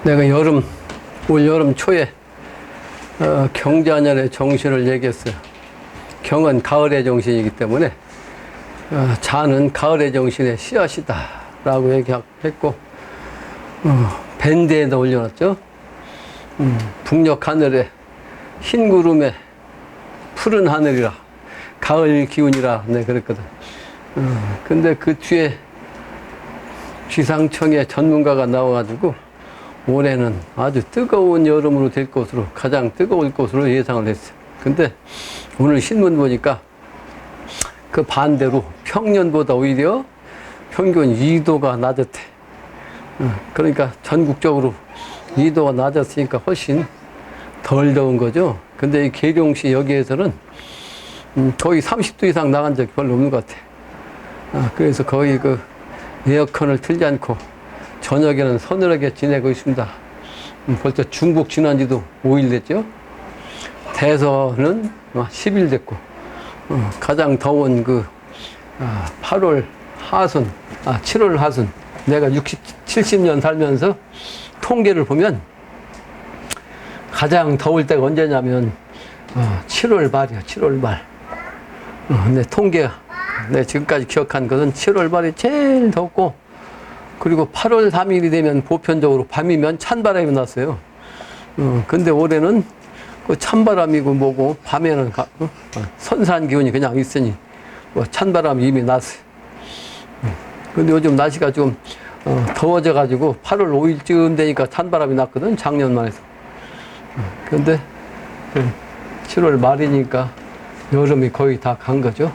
내가 올 여름 초에 경자년의 정신을 얘기했어요. 경은 가을의 정신이기 때문에 자는 가을의 정신의 씨앗이다 라고 얘기했고, 밴드에다 올려놨죠. 북녘 하늘에 흰 구름에 푸른 하늘이라 가을 기운이라 내가 그랬거든. 근데 그 뒤에 기상청의 전문가가 나와가지고 올해는 아주 뜨거운 여름으로 될 것으로, 가장 뜨거울 것으로 예상을 했어요. 근데 오늘 신문 보니까 그 반대로 평년보다 오히려 평균 2도가 낮았대. 그러니까 전국적으로 2도가 낮았으니까 훨씬 덜 더운 거죠. 근데 이 계룡시 여기에서는 거의 30도 이상 나간 적이 별로 없는 것 같아. 그래서 거의 그 에어컨을 틀지 않고 저녁에는 서늘하게 지내고 있습니다. 벌써 중국 지난 지도 5일 됐죠. 대서는 10일 됐고, 가장 더운 그 8월 하순, 7월 하순, 내가 70년 살면서 통계를 보면 가장 더울 때가 언제냐면 7월 말이야. 7월 말. 내 통계가, 내가 지금까지 기억한 것은 7월 말이 제일 덥고, 그리고 8월 3일이 되면 보편적으로 밤이면 찬바람이 났어요. 근데 올해는 그 찬바람이고 뭐고 밤에는 선산 기온이 그냥 있으니 뭐 찬바람이 이미 났어요. 근데 요즘 날씨가 좀 더워져 가지고 8월 5일쯤 되니까 찬바람이 났거든, 작년만 해서. 근데 7월 말이니까 여름이 거의 다 간 거죠.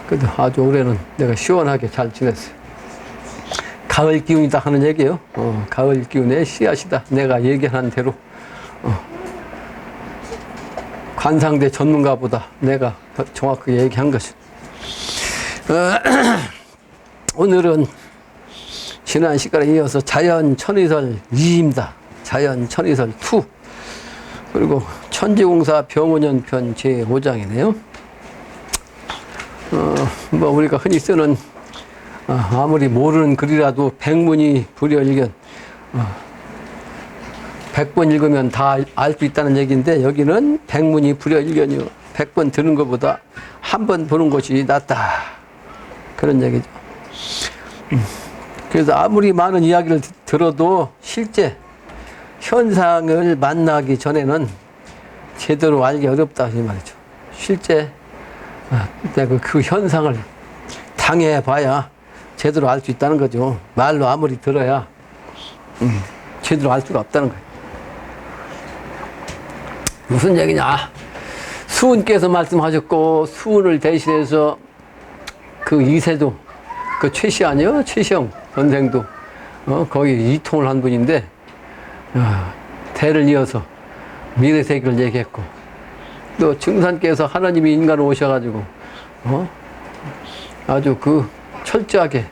근데 아주 올해는 내가 시원하게 잘 지냈어요. 가을 기운이다 하는 얘기예요. 가을 기운의 씨앗이다. 내가 얘기한 대로 관상대 전문가보다 내가 더 정확하게 얘기한 것이. 오늘은 지난 시간에 이어서 자연 천의설 2입니다. 자연 천의설 2. 그리고 천지공사 병원연편 제5장이네요. 뭐 우리가 흔히 쓰는 아무리 모르는 글이라도 백문이 불여일견, 100번 읽으면 다 알 수 있다는 얘기인데, 여기는 백문이 불여일견이요. 100번 들은 것보다 한 번 보는 것이 낫다. 그런 얘기죠. 그래서 아무리 많은 이야기를 들어도 실제 현상을 만나기 전에는 제대로 알기 어렵다 이 말이죠. 실제 그 현상을 당해봐야 제대로 알 수 있다는 거죠. 말로 아무리 들어야 제대로 알 수가 없다는 거예요. 무슨 얘기냐? 수은께서 말씀하셨고, 수은을 대신해서 그 이세도, 그 최씨 아니요? 최시영 선생도 거의 이통을 한 분인데, 대를 이어서 미래세계를 얘기했고, 또 증산께서 하나님이 인간으로 오셔가지고 아주 그 철저하게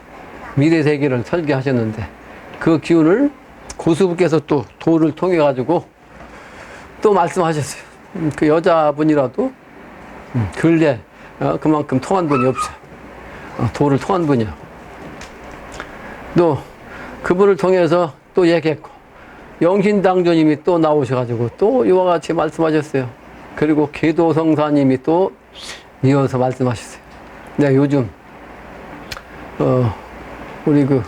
미래세계를 설계하셨는데, 그 기운을 고수부께서 또 도를 통해 가지고 또 말씀하셨어요. 그 여자분이라도 근래 그만큼 통한 분이 없어요. 도를 통한 분이요. 또 그분을 통해서 또 얘기했고, 영신당조님이 또 나오셔가지고 또 이와 같이 말씀하셨어요. 그리고 계도성사님이 또 이어서 말씀하셨어요. 내가 요즘 우리 그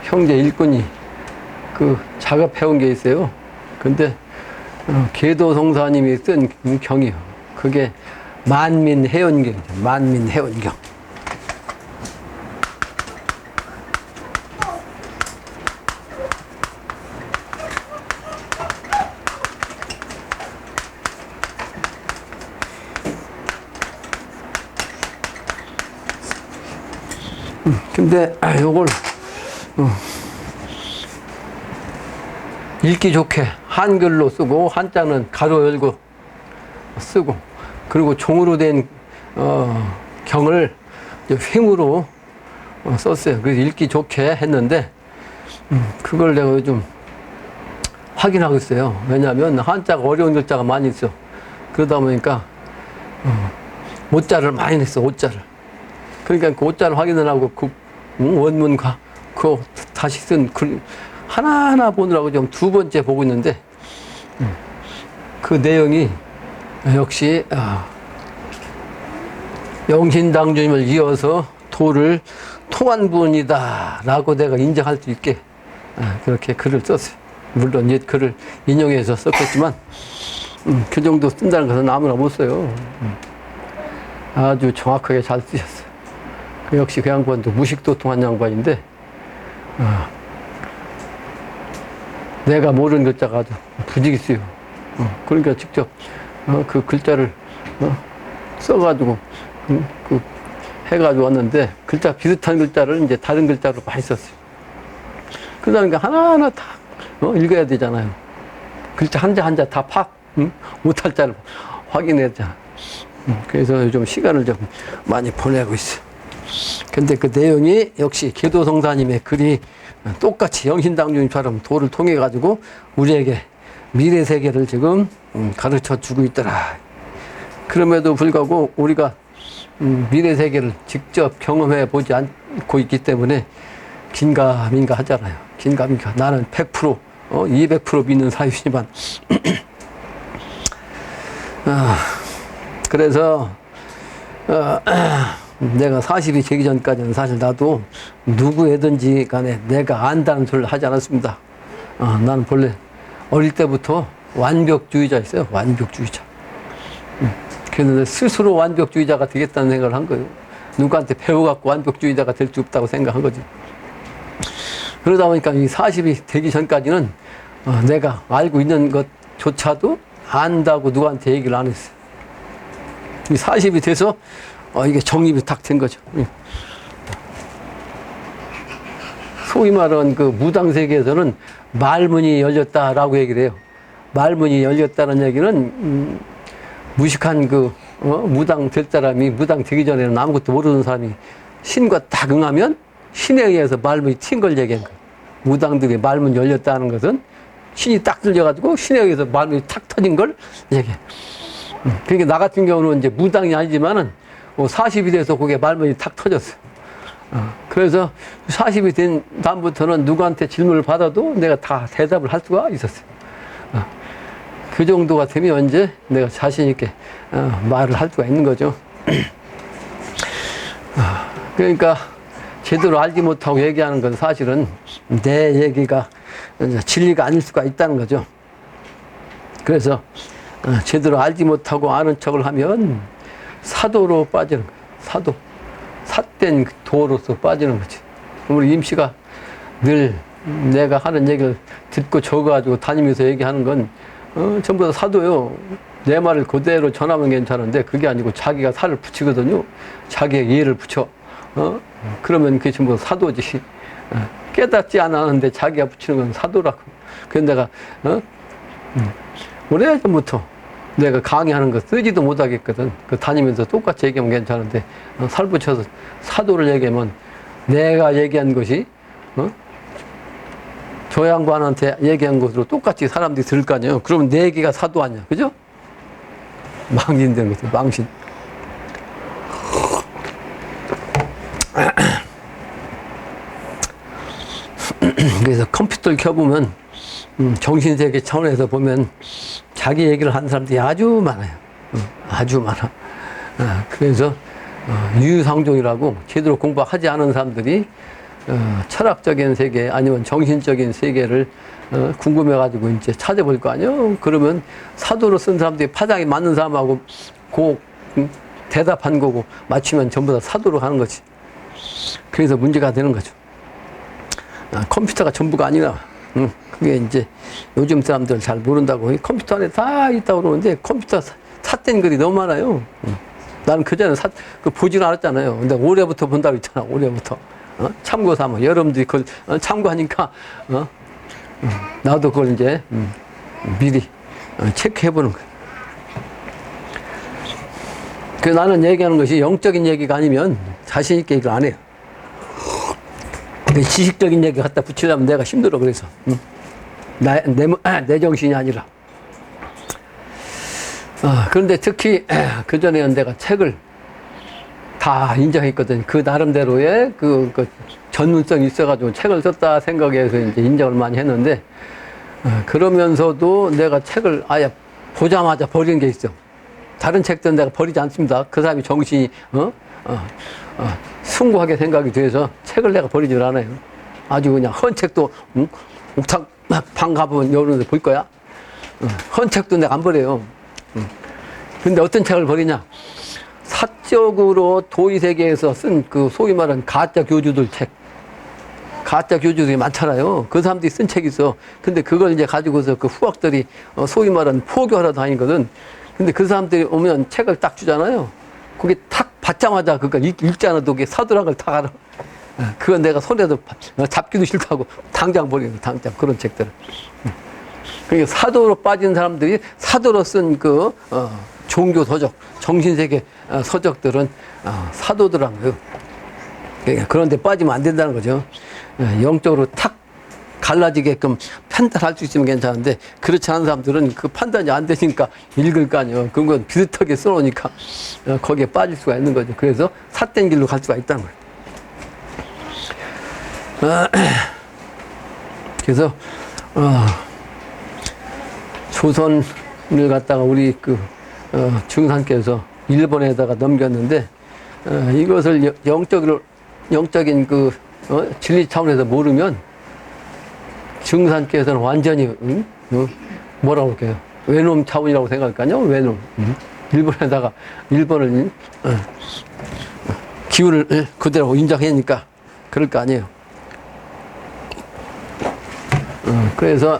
형제 일꾼이 그 작업해온 게 있어요. 근데 계도성사님이 쓴 경이요. 그게 만민해원경이죠. 만민해원경. 근데 요걸 읽기 좋게 한글로 쓰고, 한자는 가로 열고 쓰고, 그리고 종으로 된 경을 횡으로 썼어요. 그래서 읽기 좋게 했는데, 그걸 내가 요즘 확인하고 있어요. 왜냐하면 한자가 어려운 글자가 많이 있어. 그러다 보니까 오자를 많이 냈어. 오자를. 그러니까 그 옷자를 확인을 하고 그 원문과 그 다시 쓴 글 하나하나 보느라고 좀 두 번째 보고 있는데 그 내용이 역시 영신당주님을 이어서 도를 통한 분이다 라고 내가 인정할 수 있게 그렇게 글을 썼어요. 물론 옛 글을 인용해서 썼겠지만 그 정도 쓴다는 것은 아무나 못 써요. 아주 정확하게 잘 쓰셨어요. 그 역시 그 양반도 무식도통한 양반인데 내가 모르는 글자가 아주 부지기수요. 그러니까 직접 그 글자를 써가지고 그 해가지고 왔는데 글자 비슷한 글자를 이제 다른 글자로 많이 썼어요. 그러니까 하나하나 다 읽어야 되잖아요. 글자 한자 한자 다 못할 자를 확인해야 되잖아. 그래서 요즘 시간을 좀 많이 보내고 있어요. 근데 그 내용이 역시 계도성사님의 글이 똑같이 영신당주님처럼 도를 통해 가지고 우리에게 미래 세계를 지금 가르쳐 주고 있더라. 그럼에도 불구하고 우리가 미래 세계를 직접 경험해 보지 않고 있기 때문에 긴가민가 하잖아요. 긴가민가. 나는 100%, 200% 믿는 사유지만 그래서 내가 40이 되기 전까지는 사실 나도 누구애든지 간에 내가 안다는 소리를 하지 않았습니다. 나는 본래 어릴 때부터 완벽주의자였어요. 완벽주의자. 그런데 스스로 완벽주의자가 되겠다는 생각을 한 거예요. 누구한테 배워갖고 완벽주의자가 될 수 없다고 생각한 거지. 그러다 보니까 이 40이 되기 전까지는 내가 알고 있는 것조차도 안다고 누구한테 얘기를 안 했어요. 이 40이 돼서 이게 정립이 딱 된 거죠. 소위 말하는 그 무당 세계에서는 말문이 열렸다라고 얘기를 해요. 말문이 열렸다는 얘기는 무식한 그 무당 될 사람이 무당 되기 전에는 아무것도 모르는 사람이 신과 딱 응하면 신에 의해서 말문이 튄 걸 얘기한 거예요. 무당들이 말문 열렸다는 것은 신이 딱 들려가지고 신에 의해서 말문이 탁 터진 걸 얘기해. 그러니까 나 같은 경우는 이제 무당이 아니지만은 40이 돼서 그게 말문이 탁 터졌어요. 그래서 40이 된 다음부터는 누구한테 질문을 받아도 내가 다 대답을 할 수가 있었어요. 그 정도가 되면 이제 내가 자신있게 말을 할 수가 있는 거죠. 그러니까 제대로 알지 못하고 얘기하는 건 사실은 내 얘기가 진리가 아닐 수가 있다는 거죠. 그래서 제대로 알지 못하고 아는 척을 하면 사도로 빠지는 거예요. 사도. 삿된 도로서 빠지는 거지. 우리 임씨가 늘 내가 하는 얘기를 듣고 적어가지고 다니면서 얘기하는 건 전부 다 사도요. 내 말을 그대로 전하면 괜찮은데 그게 아니고 자기가 살을 붙이거든요. 자기의 예를 붙여. 그러면 그게 전부 사도지. 깨닫지 않았는데 자기가 붙이는 건 사도라고. 그래서 내가 오래전부터 내가 강의하는 거 쓰지도 못하겠거든. 그 다니면서 똑같이 얘기하면 괜찮은데 살 붙여서 사도를 얘기하면 내가 얘기한 것이 저 양반한테 얘기한 것으로 똑같이 사람들이 들을 거 아니에요. 그러면 내 얘기가 사도 아니야. 그죠? 망신된 거죠. 망신. 그래서 컴퓨터를 켜보면 정신세계 차원에서 보면 자기 얘기를 하는 사람들이 아주 많아요. 아주 많아. 그래서 유유상종이라고 제대로 공부하지 않은 사람들이 철학적인 세계 아니면 정신적인 세계를 궁금해가지고 이제 찾아볼 거 아니에요. 그러면 사도로 쓴 사람들이 파장이 맞는 사람하고 대답한 거고 맞추면 전부 다 사도로 하는 거지. 그래서 문제가 되는 거죠. 컴퓨터가 전부가 아니라 그게 이제 요즘 사람들 잘 모른다고 컴퓨터 안에 다 있다고 그러는데 컴퓨터 삿된 글이 너무 많아요. 나는 그전에 보지는 않았잖아요. 근데 올해부터 본다고 했잖아. 올해부터 참고 삼아. 여러분들이 그걸 참고하니까 나도 그걸 이제 미리 체크해보는 거예요. 그래서 나는 얘기하는 것이 영적인 얘기가 아니면 자신 있게 얘기를 안 해요. 지식적인 얘기 갖다 붙이려면 내가 힘들어. 그래서 내 정신이 아니라. 그런데 특히 그전에 내가 책을 다 인정했거든. 그 나름대로의 그 전문성이 있어가지고 책을 썼다 생각해서 이제 인정을 많이 했는데, 그러면서도 내가 책을 아예 보자마자 버리는 게 있어. 다른 책들은 내가 버리지 않습니다. 그 사람이 정신이, 숭고하게 생각이 돼서 책을 내가 버리질 않아요. 아주 그냥 헌 책도, 옥탑 방 가보면 여러 데 볼 거야. 헌 책도 내가 안 버려요. 근데 어떤 책을 버리냐? 사적으로 도의세계에서 쓴 그 소위 말하는 가짜 교주들 책. 가짜 교주들이 많잖아요. 그 사람들이 쓴 책이 있어. 근데 그걸 이제 가지고서 그 후학들이 소위 말하는 포교하러 다니거든. 근데 그 사람들이 오면 책을 딱 주잖아요. 그게 탁 받자마자 그걸 읽지 않아도 그게 사도락을 탁 알아. 그건 내가 손에도 잡기도 싫고 하고 당장 버리는 거, 당장 그런 책들은. 그러니까 사도로 빠진 사람들이 사도로 쓴 그 종교 서적, 정신세계 서적들은 사도들한 거예요. 그러니까 그런데 빠지면 안 된다는 거죠. 영적으로 탁 갈라지게끔 판단할 수 있으면 괜찮은데 그렇지 않은 사람들은 그 판단이 안 되니까 읽을 거 아니에요. 그건 비슷하게 써놓으니까 거기에 빠질 수가 있는 거죠. 그래서 삿된 길로 갈 수가 있다는 거예요. 그래서 조선을 갖다가 우리 중산께서 일본에다가 넘겼는데 이것을 영적인 진리 차원에서 모르면 중산께서는 완전히 뭐라고 할까요? 외놈 차원이라고 생각할 거 아니에요? 외놈. 일본에다가 일본을 기운을 그대로 인정하니까 그럴 거 아니에요. 그래서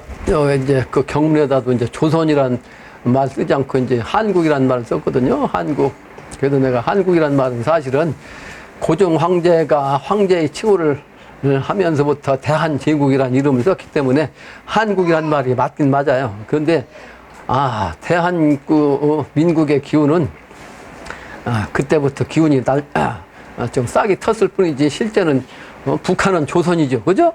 이제 그 경문에다도 이제 조선이란 말 쓰지 않고 이제 한국이란 말을 썼거든요. 한국. 그래서 내가 한국이란 말은 사실은 고종 황제가 황제의 칭호를 하면서부터 대한제국이라는 이름을 썼기 때문에 한국이란 말이 맞긴 맞아요. 그런데 대한민국의 기운은 그때부터 기운이 좀 싹이 텄을 뿐이지 실제는 북한은 조선이죠. 그죠?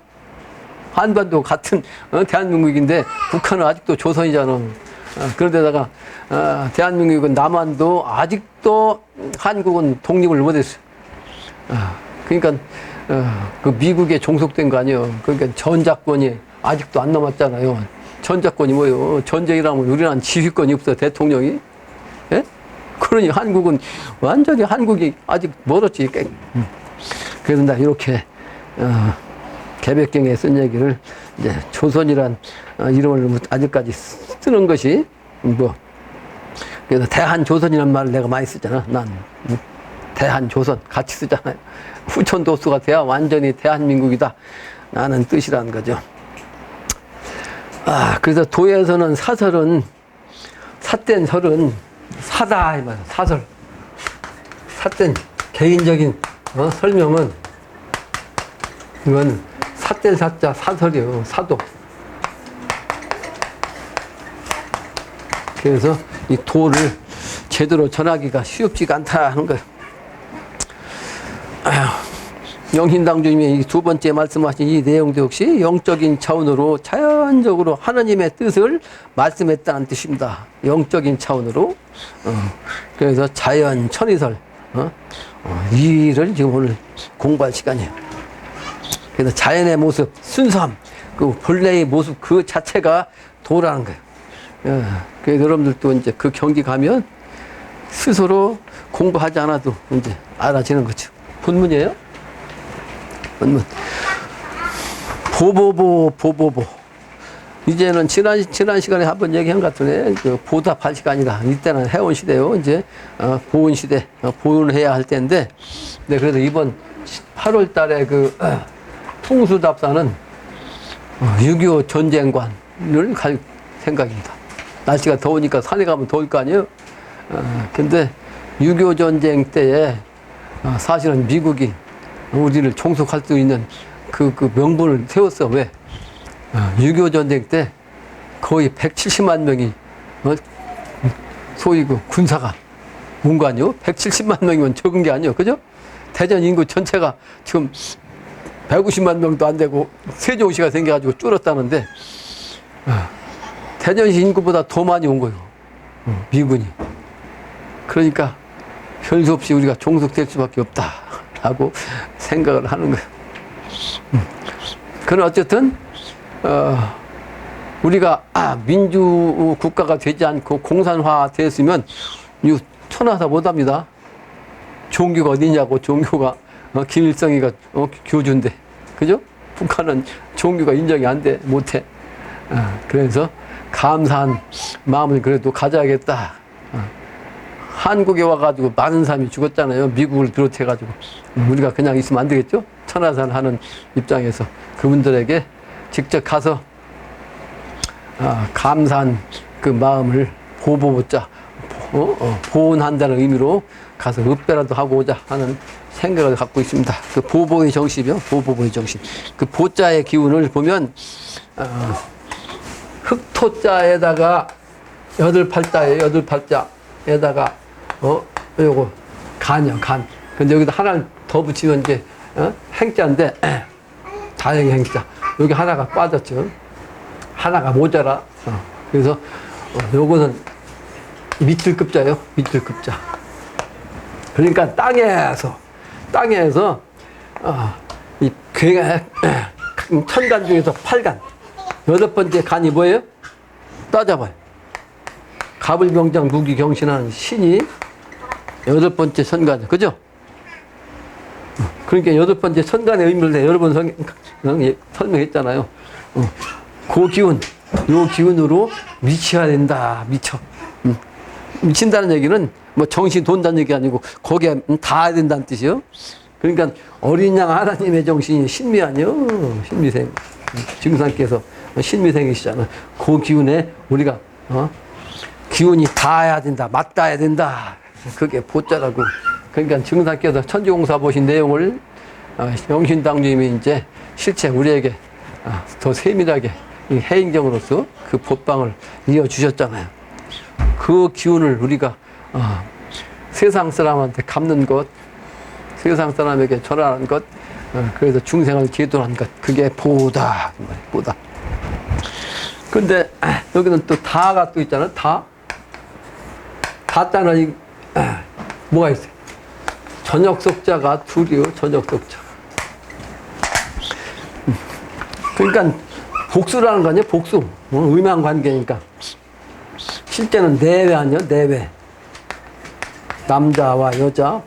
한반도 같은 대한민국인데 북한은 아직도 조선이잖아. 그런데다가 대한민국은 남한도 아직도 한국은 독립을 못했어요. 그러니까 그 미국에 종속된 거 아니에요. 그러니까 전작권이 아직도 안 남았잖아요. 전작권이 뭐예요? 전쟁이라면 우리나라는 지휘권이 없어, 대통령이. 예? 그러니 한국은 완전히 한국이 아직 멀었지. 그래서 나 이렇게 개백경에 쓴 얘기를 이제 조선이란 이름을 아직까지 쓰는 것이 그래서 대한조선이라는 말을 내가 많이 쓰잖아. 난 대한조선 같이 쓰잖아요. 후천도수가 돼야 완전히 대한민국이다. 라는 뜻이라는 거죠. 그래서 도에서는 사설은 삿된 설은 사다 이 말. 사설. 삿된 개인적인 설명은 이건 삿된 사자 사설이요. 사도. 그래서 이 도를 제대로 전하기가 쉽지가 않다 하는 거예요. 영신당주님이 두 번째 말씀하신 이 내용도 역시 영적인 차원으로 자연적으로 하나님의 뜻을 말씀했다는 뜻입니다. 영적인 차원으로. 그래서 자연 천이설 이를 지금 오늘 공부할 시간이에요. 그래서 자연의 모습, 순수함, 그 본래의 모습 그 자체가 도라는 거예요. 그래서 여러분들도 이제 그 경기 가면 스스로 공부하지 않아도 이제 알아지는 거죠. 본문이에요? 본문. 보보보. 이제는 지난 시간에 한번 얘기한 것 같은데, 보답할 시간이라. 이때는 해온 시대요. 이제, 보온 시대, 보온해야 할 때인데, 네, 그래도 이번 8월 달에 풍수답사는 6.25 전쟁관을 갈 생각입니다. 날씨가 더우니까 산에 가면 더울 거 아니에요? 근데 6.25 전쟁 때에 사실은 미국이 우리를 종속할 수 있는 그 명분을 세웠어. 왜? 6.25 전쟁 때 거의 170만 명이 소위 군사가 온 거 아니에요? 170만 명이면 적은 게 아니에요. 그죠? 대전 인구 전체가 지금 150만 명도 안 되고 세종시가 생겨가지고 줄었다는데 대전시 인구보다 더 많이 온 거예요. 미군이. 그러니까 별 수 없이 우리가 종속될 수밖에 없다라고 생각을 하는 거예요. 그건 어쨌든 우리가 민주 국가가 되지 않고 공산화 됐으면 이 천하사 못합니다. 종교가 어디냐고. 종교가 김일성이가 교주인데, 그죠? 북한은 종교가 인정이 안 돼, 못해. 그래서 감사한 마음을 그래도 가져야겠다. 한국에 와가지고 많은 사람이 죽었잖아요. 미국을 비롯해가지고. 우리가 그냥 있으면 안 되겠죠? 천하산 하는 입장에서 그분들에게 직접 가서 감사한 그 마음을 보보자, 보온한다는 의미로 가서 읍배라도 하고 오자 하는 생각을 갖고 있습니다. 그 보보의 정신이요. 보보의 정신. 그 보자의 기운을 보면, 흑토자에다가 여덟 팔자에다가, 요거, 간이요, 간. 근데 여기다 하나를 더 붙이면 이제, 행자인데, 다행히 행자. 여기 하나가 빠졌죠. 하나가 모자라. 그래서, 요거는 밑들급자예요. 밑들급자. 그러니까 땅에서, 이 괴가, 천간 중에서 8간. 여덟 번째 간이 뭐예요? 따져봐요. 가불병장 무기경신하는 신이 여덟 번째 선간, 그죠? 그러니까 여덟 번째 선간의 의미를 내가 여러 번 설명했잖아요. 그 기운, 요 기운으로 미쳐야 된다, 미쳐. 미친다는 얘기는 뭐 정신 돈다는 얘기 아니고 거기에 닿아야 된다는 뜻이요. 그러니까 어린 양 하나님의 정신이 신미 아니요, 신미생. 증상께서 신미생이시잖아. 그 기운에 우리가 기운이 닿아야 된다, 맞닿아야 된다. 그게 보자라고. 그러니까 증상께서 천지공사 보신 내용을 영신당주님이 이제 실제 우리에게 더 세밀하게 이 해행정으로서 그 법방을 이어주셨잖아요. 그 기운을 우리가 세상 사람한테 갚는 것, 세상 사람에게 전하는 것, 그래서 중생을 제도하는 것, 그게 보다. 보다. 근데 여기는 또 다가 또 있잖아요. 다자는 뭐가 있어요? 저녁석자가 둘이요. 저녁석자. 그러니까 복수라는 거 아니에요? 복수. 의만 관계니까. 실제는 내외 아니에요? 내외. 남자와 여자.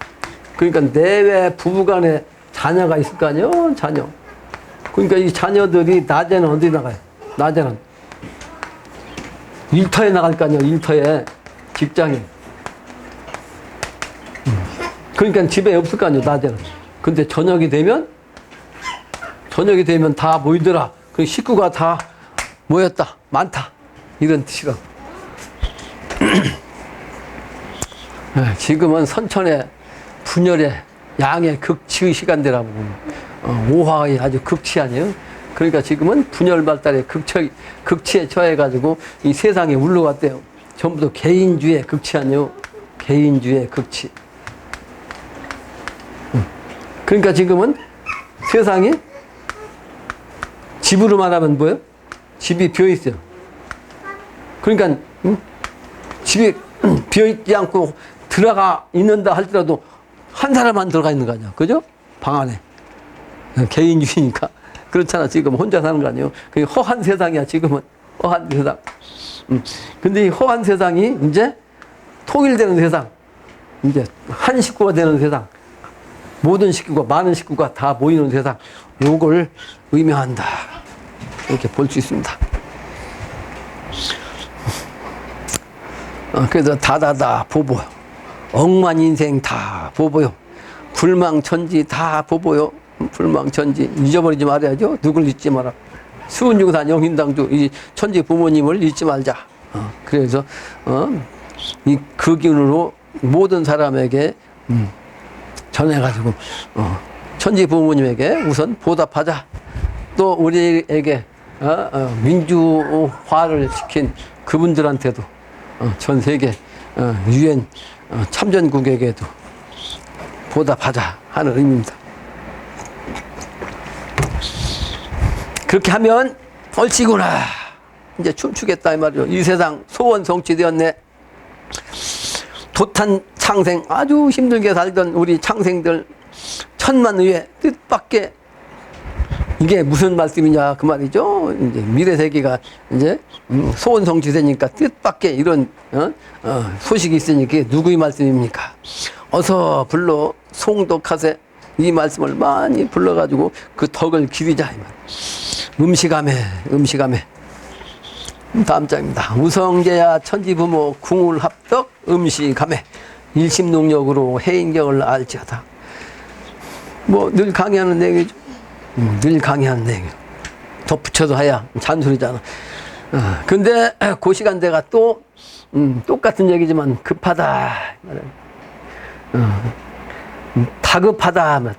그러니까 내외 부부간에 자녀가 있을 거 아니에요? 자녀. 그러니까 이 자녀들이 낮에는 어디 나가요? 낮에는 일터에 나갈 거 아니에요? 일터에. 직장에. 그러니까 집에 없을 거 아니에요? 낮에는. 근데 저녁이 되면 다 모이더라. 그 식구가 다 모였다. 많다. 이런 뜻이라고. 지금은 선천의 분열의 양의 극치의 시간대라고 보면 오화의 아주 극치 아니에요? 그러니까 지금은 분열 발달의 극치에 처해가지고 이 세상에 울러갔대요. 전부 다 개인주의 극치 아니에요? 개인주의 극치. 그러니까 지금은 세상이 집으로 말하면 뭐예요? 집이 비어있어요. 그러니까 집이 비어있지 않고 들어가 있는다 할지라도 한 사람만 들어가 있는 거 아니야. 그죠? 방 안에. 개인주의니까. 그렇잖아. 지금 혼자 사는 거 아니에요. 그게 허한 세상이야. 지금은. 허한 세상. 근데 이 허한 세상이 이제 통일되는 세상. 이제 한 식구가 되는 세상. 모든 식구가, 많은 식구가 다 모이는 세상. 요걸 의미한다. 이렇게 볼 수 있습니다. 그래서 다다다 보보. 억만 인생 다 보보요. 불망천지 다 보보요. 불망천지. 잊어버리지 말아야죠. 누굴 잊지 마라. 수은중산 영신당주 이 천지 부모님을 잊지 말자. 그래서 그 기운으로 모든 사람에게 전해가지고 천지 부모님에게 우선 보답하자. 또 우리에게 민주화를 시킨 그분들한테도 전 세계 유엔 참전국에게도 보답하자 하는 의미입니다. 그렇게 하면 얼씨구나 이제 춤추겠다 이 말이죠. 이 세상 소원 성취되었네. 도탄 창생 아주 힘들게 살던 우리 창생들 천만의의 뜻밖의 이게 무슨 말씀이냐 그 말이죠. 이제 미래세계가 이제 소원성취되니까 뜻밖의 이런 소식이 있으니 그게 누구의 말씀입니까? 어서 불러 송독하세 이 말씀을 많이 불러가지고 그 덕을 기리자 이 말. 음식하매 다음 장입니다. 우성계야 천지부모 궁울합덕 음식하매 일심동력으로 해인경을 알지하다. 뭐 늘 강의하는 내용이죠. 늘 강의하는 내용이에요. 덧붙여서 해야 잔소리잖아. 근데 그 시간대가 또 똑같은 얘기지만 급하다. 다급하다.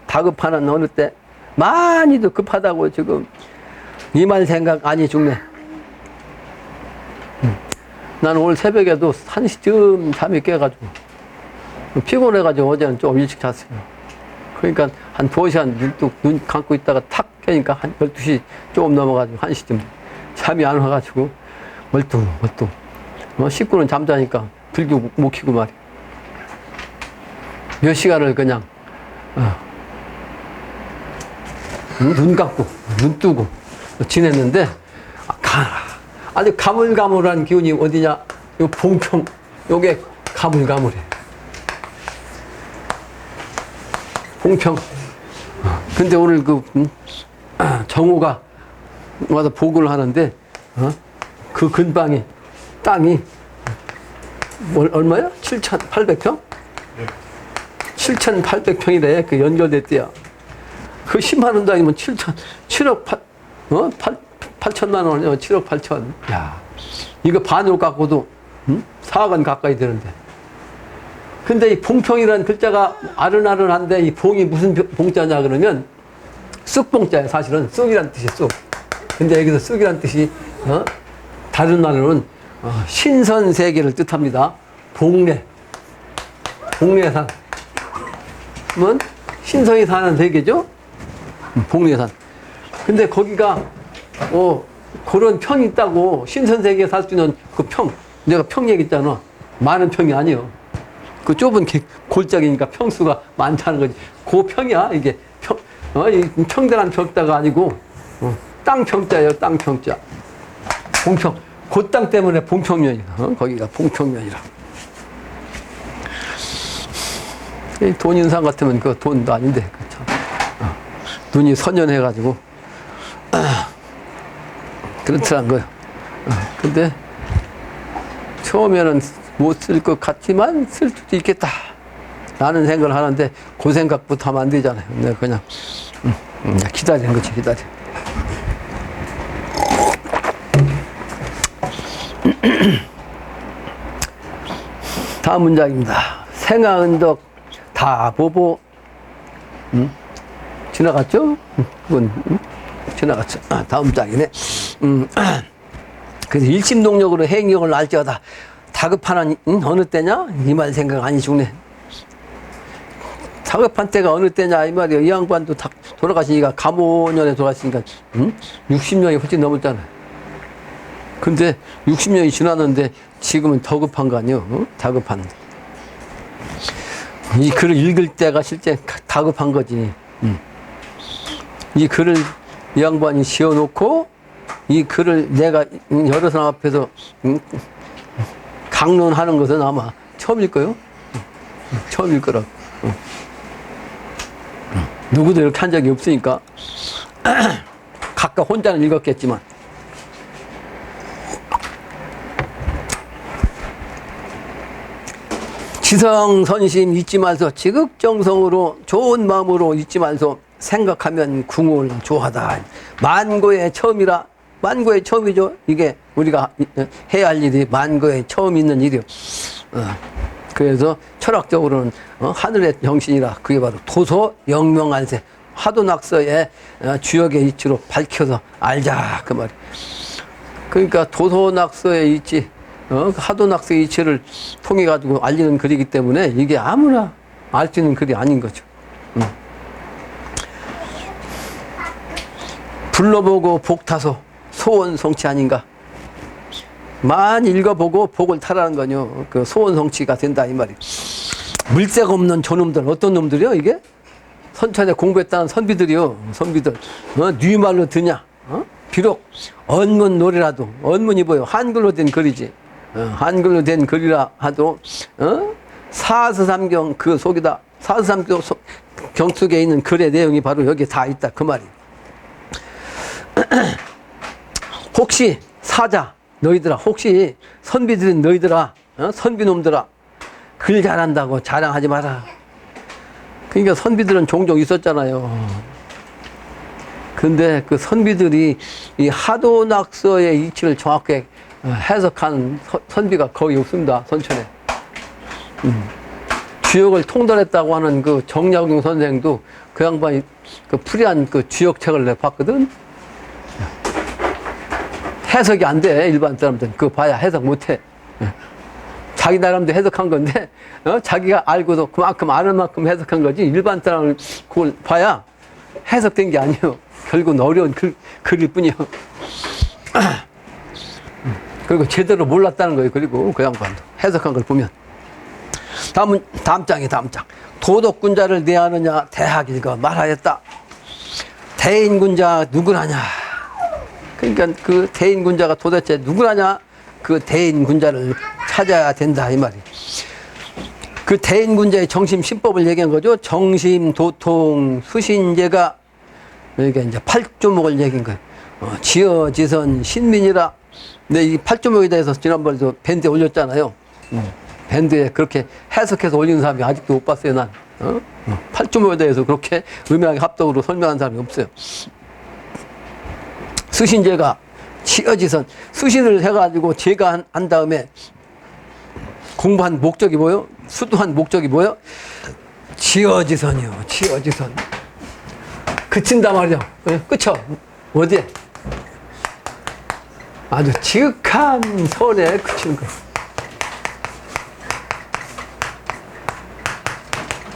다급하는 어느 때 많이도 급하다고 지금 이 말 생각 아니 죽네. 나는 오늘 새벽에도 1시쯤 잠이 깨가지고 피곤해가지고 어제는 좀 일찍 잤어요. 그러니까 한 2시간 눈 감고 있다가 탁 깨니까 한 12시 조금 넘어가지고 1시쯤 잠이 안 와가지고 멀뚱 식구는 잠자니까 들고 못 키고 말이야. 몇 시간을 그냥 눈 감고 눈 뜨고 지냈는데 아주 가물가물한 기운이 어디냐? 요 봉평 요게 가물가물해. 봉평. 근데 오늘 정호가 와서 보고를 하는데 그 근방이 땅이 얼마야? 7,800평? 7,800평이래. 그 연결됐대요. 그 10만 원 당이면 7억 8천만 원, 7억 8천. 야, 이거 반으로 깎고도 4억 원 가까이 되는데. 근데 이 봉평이라는 글자가 아른아른한데 이 봉이 무슨 봉자냐 그러면 쑥봉자야. 사실은 쑥이란 뜻이 쑥. 근데 여기서 쑥이란 뜻이 다른 말로는 신선세계를 뜻합니다. 봉래산. 뭐 신선이 사는 세계죠. 봉래산. 근데 거기가 그런 평이 있다고 신선세계에 살 수 있는 그 평. 내가 평 얘기했잖아. 많은 평이 아니에요. 그 좁은 골짜기니까 평수가 많다는 거지. 그 평이야 이게 이 평대란 평자가 아니고 땅평자예요. 땅평자. 봉평. 그 땅 때문에 봉평면이야. 거기가 봉평면이라. 돈 인상 같으면 그 돈도 아닌데 참. 눈이 선연해가지고 그렇더란 거예요. 근데 처음에는 못 쓸 것 같지만 쓸 수도 있겠다 라는 생각을 하는데 그 생각부터 하면 안 되잖아요. 내가 그냥 기다리는 거지. 기다려. 다음 문장입니다. 생아은덕 다보보 지나갔죠? 그건 지나갔죠. 다음 장이네. 그래서 일심동력으로 해인경을 알지어다. 다급하는 어느 때냐? 이 말 생각 아니 죽네. 다급한 때가 어느 때냐 이 말이에요. 이 양반도 다 돌아가시니까 감오년에 돌아가시니까 60년이 훨씬 넘었잖아요. 근데 60년이 지났는데 지금은 더 급한 거 아니에요? 다급한. 이 글을 읽을 때가 실제 다급한 거지. 이 글을 이 양반이 지어놓고 이 글을 내가 여러 사람 앞에서 강론하는 것은 아마 처음일 거요. 처음일 거라고. 누구도 이렇게 한 적이 없으니까 각각 혼자는 읽었겠지만 지성선심 잊지 말소. 지극정성으로 좋은 마음으로 잊지 말소. 생각하면 궁을 조하다. 만고의 처음이라. 만고의 처음이죠. 이게 우리가 해야 할 일이 만고의 처음 있는 일이요. 그래서 철학적으로는 하늘의 정신이라 그게 바로 도소 영명안세. 화도낙서의 주역의 이치로 밝혀서 알자 그 말이. 그러니까 도소낙서의 이치, 화도낙서의 이치를 통해 가지고 알리는 글이기 때문에 이게 아무나 알 수 있는 글이 아닌 거죠. 불러보고 복타소 소원 성취 아닌가. 많이 읽어보고 복을 타라는 거요. 그 소원 성취가 된다 이 말이에요. 물색 없는 저놈들 어떤 놈들이요 이게? 선천에 공부했다는 선비들이요. 선비들 네 말로 드냐? 비록 언문 노래라도 언문이 뭐요? 한글로 된 글이지. 한글로 된 글이라 하도 사스삼경 그 속이다. 사스삼경 속에 있는 글의 내용이 바로 여기 다 있다 그 말이에요. 혹시 사자 너희들아, 혹시 선비들인 너희들아, 선비놈들아, 글 잘한다고 자랑하지 마라. 그러니까 선비들은 종종 있었잖아요. 근데 그 선비들이 이 하도낙서의 이치를 정확하게 해석한 선비가 거의 없습니다, 선천에. 주역을 통달했다고 하는 그 정약용 선생도 그 양반이 그 풀이한 그 주역책을 내가 봤거든. 해석이 안 돼, 일반 사람들은. 그거 봐야 해석 못 해. 자기 나름대로 해석한 건데, 자기가 알고도 그만큼 아는 만큼 해석한 거지, 일반 사람을 그걸 봐야 해석된 게 아니에요. 결국은 어려운 글일 뿐이요. 그리고 제대로 몰랐다는 거예요. 그리고 그 양반도 해석한 걸 보면. 다음 장이 다음 장. 도덕군자를 대하느냐, 대학 읽어 말하였다. 대인군자 누구라냐. 그러니까 그 대인군자가 도대체 누구라냐? 그 대인군자를 찾아야 된다 이 말이에요. 그 대인군자의 정심신법을 얘기한 거죠. 정심, 도통, 수신제가 여기가 이제 팔조목을 얘기한 거예요. 지어지선 신민이라. 근데 이 팔조목에 대해서 지난번에도 밴드에 올렸잖아요. 밴드에 그렇게 해석해서 올리는 사람이 아직도 못 봤어요, 난. 팔조목에 대해서 그렇게 의미하게 합독으로 설명한 사람이 없어요. 수신제가 지어지선, 수신을 해가지고 제가 한 다음에 공부한 목적이 뭐요? 수도한 목적이 뭐요? 지어지선이요. 지어지선. 그친다 말이요. 그쵸? 어디에? 아주 지극한 선에 그치는 거예요.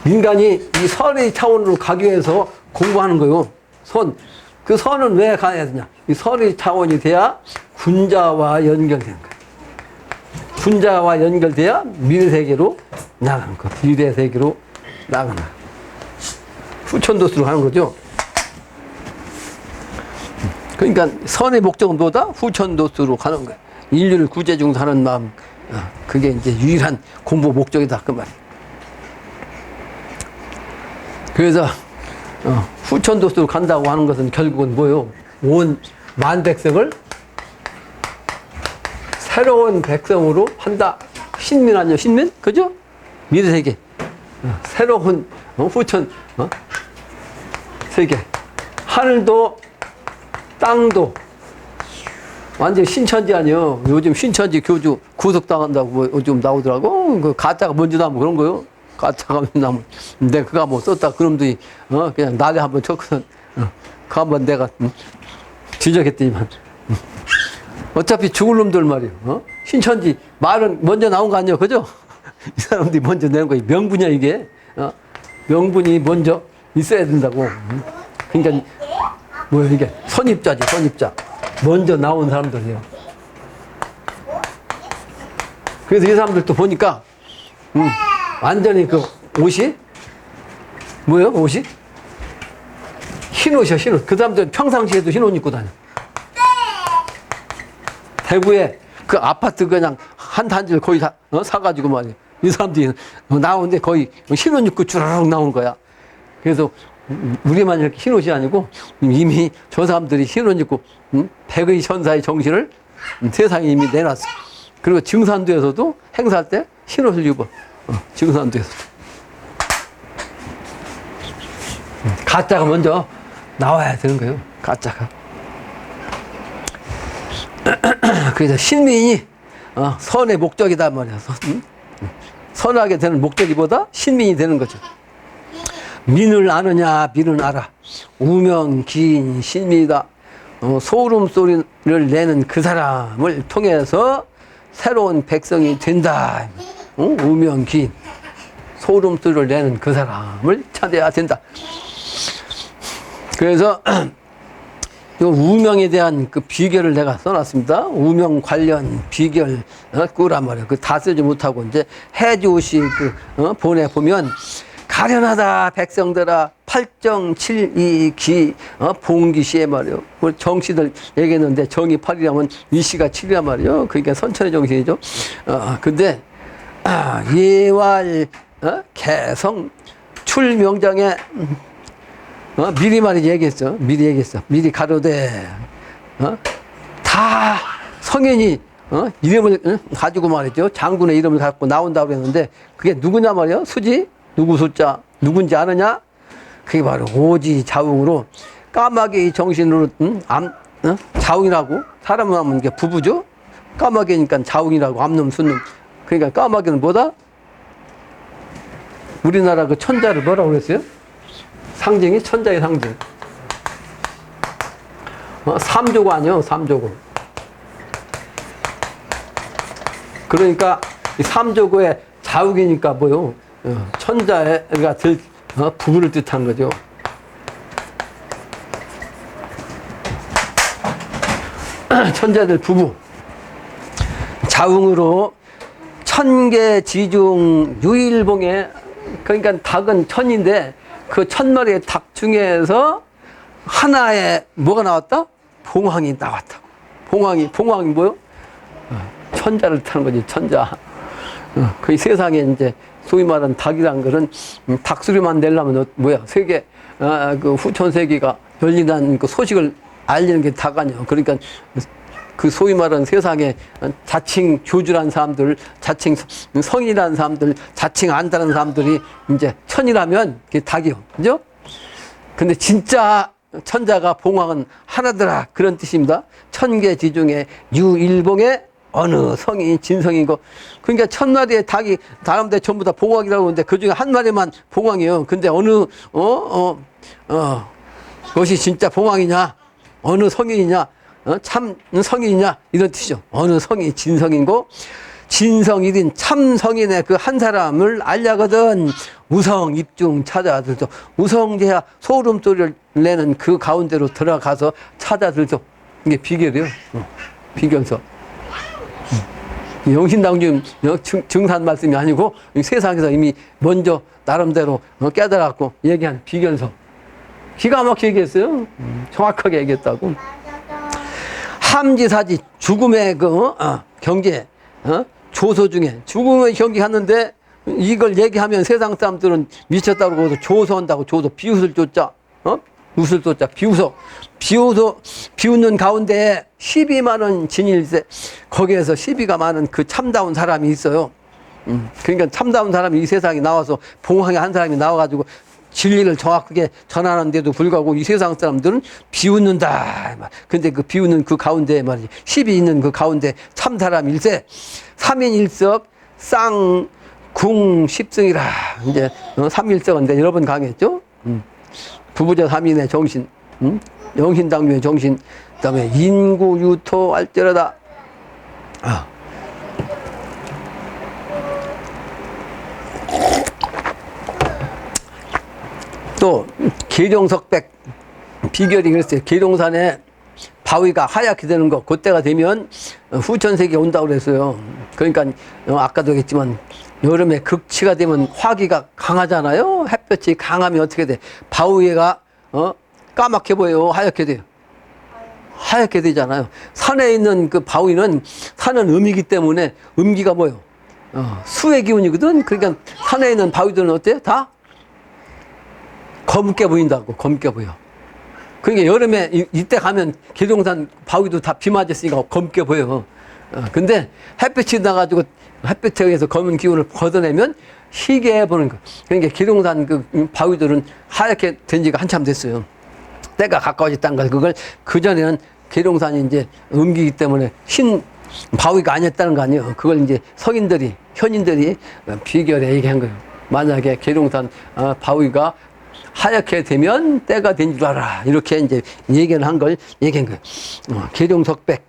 인간이 이 선의 차원으로 가기 위해서 공부하는 거예요. 선. 그 선은 왜 가야 되냐? 이 선의 차원이 돼야 군자와 연결되는 거예요. 군자와 연결돼야 미래세계로 나가는 거예요. 미래세계로 나가는 거예요. 후천도수로 가는 거죠. 그러니까 선의 목적은 뭐다? 후천도수로 가는 거예요. 인류를 구제중사하는 마음, 그게 이제 유일한 공부 목적이다 그 말이에요. 그래서 후천도수로 간다고 하는 것은 결국은 뭐예요? 온 만백성을 새로운 백성으로 한다. 신민 아니요? 신민? 그죠? 미래세계. 새로운 후천 세계. 하늘도 땅도 완전 신천지 아니요? 요즘 신천지 교주 구속당한다고 뭐 요즘 나오더라고. 그 가짜가 뭔지 나면 그런 거요. 가짜가 뭔지 나면 내가 그거 한번 썼다. 그놈들이 그냥 날에 한번 쳤거든. 그 한번 내가 지적했더니만. 어차피 죽을 놈들 말이에요. 신천지 말은 먼저 나온 거 아니에요, 그죠? 이 사람들이 먼저 내는 거예요. 명분이야 이게. 명분이 먼저 있어야 된다고. 그러니까 뭐야 이게 선입자지, 선입자. 먼저 나온 사람들이에요. 그래서 이 사람들도 보니까 완전히 그 옷이 뭐예요? 옷이 흰 옷이야, 흰 옷. 그 사람들은 평상시에도 흰 옷 입고 다녀. 대구에 그 아파트 그냥 한 단지를 거의 다 사가지고 말이야. 이 사람들이 나오는데 거의 흰 옷 입고 주르륵 나오는 거야. 그래서 우리만 이렇게 흰 옷이 아니고 이미 저 사람들이 흰 옷 입고 백의 천사의 정신을 세상에 이미 내놨어. 그리고 증산도에서도 행사할 때 흰 옷을 입어. 증산도에서도. 가짜가 먼저 나와야 되는 거예요. 가짜가. 그래서 신민이 선의 목적이다 말이야. 선하게 되는 목적이보다 신민이 되는 거죠. 민을 아느냐, 민은 알아. 우명, 기인, 신민이다. 소름 소리를 내는 그 사람을 통해서 새로운 백성이 된다. 우명, 기인. 소름 소리를 내는 그 사람을 찾아야 된다. 그래서 요 우명에 대한 그 비결을 내가 써놨습니다. 우명 관련 비결, 꾸란 말이에요. 그 다 쓰지 못하고, 이제 해주시 보내보면, 가련하다 백성들아 팔정칠이기 봉기시에 말이요. 우리 정씨들 얘기했는데 정이 8이라면 이시가 7이란 말이요. 그러니까 선천의 정신이죠. 근데 예왈 개성 출명장에 미리 말이지 얘기했어. 미리 가로되 다 성인이 이름을 가지고 말이죠. 장군의 이름을 갖고 나온다고 그랬는데 그게 누구냐 말이요. 수지 누구 숫자 누군지 아느냐? 그게 바로 오지 자웅으로 까마귀 정신으로 자웅이라고 사람을 하면 이게 부부죠. 까마귀니까 자웅이라고 암놈 순놈. 그러니까 까마귀는 뭐다? 우리나라 그 천자를 뭐라고 그랬어요? 상징이 천자의 상징. 삼조고 아니요, 삼조고. 그러니까 이 삼조고의 자욱이니까 뭐요? 천자가 부부를 뜻한 거죠. 천자들 부부. 자웅으로 천계지중 유일봉에, 그러니까 닭은 천인데 그 천마리의 닭 중에서 하나에 뭐가 나왔다? 봉황이 나왔다. 봉황이 뭐요? 천자를 타는 거지, 천자. 그 세상에 이제 소위 말하는 닭이란 거는 닭소리만 내려면 뭐야? 세계, 그 후천세계가 열린다는 그 소식을 알리는 게 닭 아니야. 그러니까 그 소위 말하는 세상에 자칭 교주라는 사람들, 자칭 성인이라는 사람들, 자칭 안다는 사람들이 이제 천이라면 그게 닭이요. 그죠? 근데 진짜 천자가 봉황은 하나더라. 그런 뜻입니다. 천계지중에 유일봉에 어느 성이 진성이고, 그러니까 천마리의 닭이 다른데 전부 다 봉황이라고 하는데 그 중에 한 마리만 봉황이에요. 근데 어느 것이 진짜 봉황이냐, 어느 성인이냐, 참 성인이냐, 이런 뜻이죠. 어느 성이 진성이고, 진성일인 참 성인의 그 한 사람을 알려거든 우성 입중 찾아들죠. 우성제야 소름 소리를 내는 그 가운데로 들어가서 찾아들죠. 이게 비결이에요. 비결서. 영신당중 증산 말씀이 아니고 세상에서 이미 먼저 나름대로 깨달았고 얘기한 비결서. 기가 막히게 얘기했어요. 정확하게 얘기했다고. 함지사지 죽음의 그 경계, 조소 중에 죽음의 경계 하는데 이걸 얘기하면 세상 사람들은 미쳤다고 그러고 조소한다고. 조소 비웃을 조자, 웃을 조자 비웃어. 비웃는 가운데 시비 많은 진일세, 거기에서 시비가 많은 그 참다운 사람이 있어요. 그러니까 참다운 사람이 이 세상에 나와서 봉황의 한 사람이 나와가지고 진리를 정확하게 전하는데도 불구하고 이 세상 사람들은 비웃는다. 근데 그 비웃는 그 가운데 말이지, 시비 있는 그 가운데 참 사람 일세, 삼인일석 쌍궁 십승이라. 이제 삼일석은 여러 번 강했죠. 부부자 삼인의 정신, 영신당류의 정신, 그 다음에 인구유토 알뜰하다. 또 계룡석백 비결이 그랬어요. 계룡산에 바위가 하얗게 되는 거, 그때가 되면 후천세계 온다고 그랬어요. 그러니까 아까도 얘기했지만 여름에 극치가 되면 화기가 강하잖아요. 햇볕이 강하면 어떻게 돼? 바위가 까맣게 보여요, 하얗게 돼요? 하얗게 되잖아요. 산에 있는 그 바위는, 산은 음이기 때문에, 음기가 뭐예요? 수의 기운이거든. 그러니까 산에 있는 바위들은 어때요? 다 검게 보인다고. 검게 보여. 그러니까 여름에 이때 가면 계룡산 바위도 다 비 맞았으니까 검게 보여. 근데 햇빛이 나가지고 햇빛에 의해서 검은 기운을 걷어내면 희게 보는 거. 그러니까 계룡산 그 바위들은 하얗게 된 지가 한참 됐어요. 때가 가까워졌다는 걸. 그걸 그전에는 계룡산이 이제 음기기 때문에 흰 바위가 아니었다는 거 아니에요. 그걸 이제 성인들이, 현인들이 비결에 얘기한 거예요. 만약에 계룡산 바위가 하얗게 되면 때가 된 줄 알아. 이렇게 이제 얘기를 한 걸 얘기한 거예요. 계룡석백.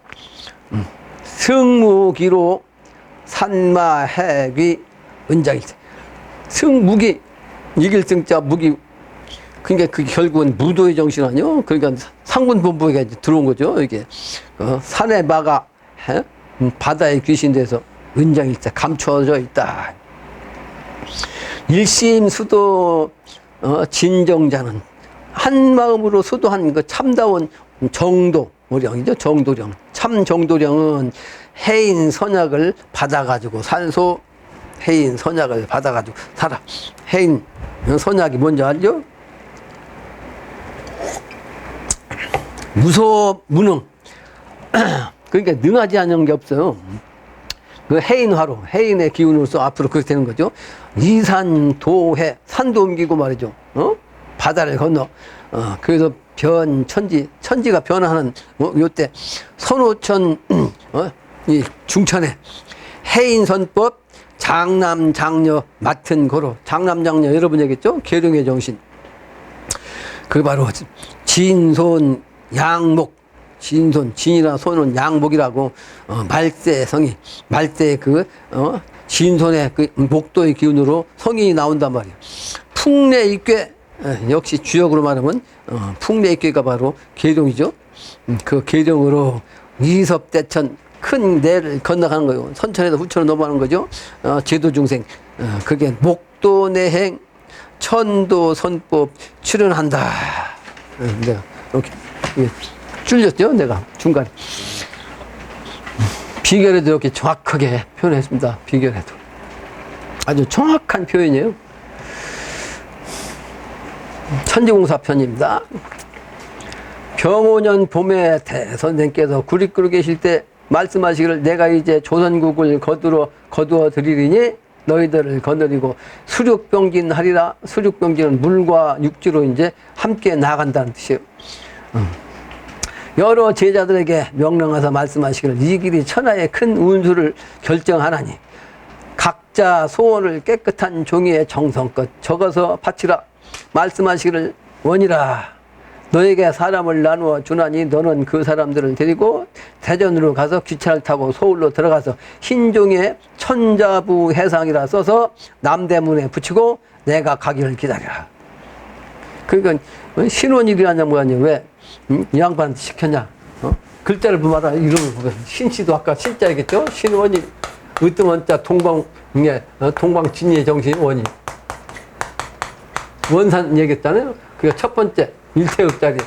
승무기로 산마해귀 은장일세. 승무기, 이길 승자 무기, 그러니까 그게 결국은 무도의 정신 아니요? 그러니까 상군본부에 들어온 거죠, 이게. 산에 막아, 바다에 귀신 돼서 은장일자 감추어져 있다. 일심수도 진정자는 한 마음으로 수도한 그 참다운 정도령이죠. 정도령. 참 정도령은 해인 선약을 받아가지고 산소 해인 선약을 받아가지고 살아. 해인 선약이 뭔지 알죠? 무능. 그러니까 능하지 않은 게 없어요. 그 해인화로, 해인의 기운으로서 앞으로 그렇게 되는 거죠. 이산도해, 산도 옮기고 말이죠. 바다를 건너. 그래서 천지가 변화하는, 요때, 선호천, 이 중천에 해인선법, 장남장녀 맡은 고로. 장남장녀 여러분 얘기했죠? 계룡의 정신. 그 바로 진손 양목. 진이나 손은 양목이라고, 말세 성이, 말세 진손의 그 목도의 기운으로 성이 나온단 말이에요. 풍래익괴, 역시 주역으로 말하면, 풍래익괴가 바로 계룡이죠. 그 계룡으로 이섭대천, 큰 내를 건너가는 거예요. 선천에서 후천으로 넘어가는 거죠. 제도중생. 그게 목도내행, 천도선법 출연한다. 내가 이렇게 줄였죠, 내가 중간에. 비결에도 이렇게 정확하게 표현했습니다. 비결에도 아주 정확한 표현이에요. 천지공사편입니다. 병오년 봄에 대선생께서 구리꾸루 계실 때 말씀하시기를 내가 이제 조선국을 거두어 드리리니 너희들을 거느리고 수륙병진하리라. 수륙병진은 물과 육지로 이제 함께 나간다는 뜻이에요. 여러 제자들에게 명령하사 말씀하시기를 이 길이 천하의 큰 운수를 결정하나니 각자 소원을 깨끗한 종이에 정성껏 적어서 바치라. 말씀하시기를 원이라. 너에게 사람을 나누어 주나니 너는 그 사람들을 데리고 대전으로 가서 기차를 타고 서울로 들어가서 흰 종이에 천자부 해상이라 써서 남대문에 붙이고 내가 가기를 기다리라. 그러니까 신원일이라냐 뭐냐. 왜 이 양반한테 시켰냐. 글자를 보마다 이름을 보면 신씨도 아까 신자이겠죠. 신원일 으뜸원자 동방진리의 정신 원이 원산 얘기했잖아요. 그게 첫 번째 일태읍자리.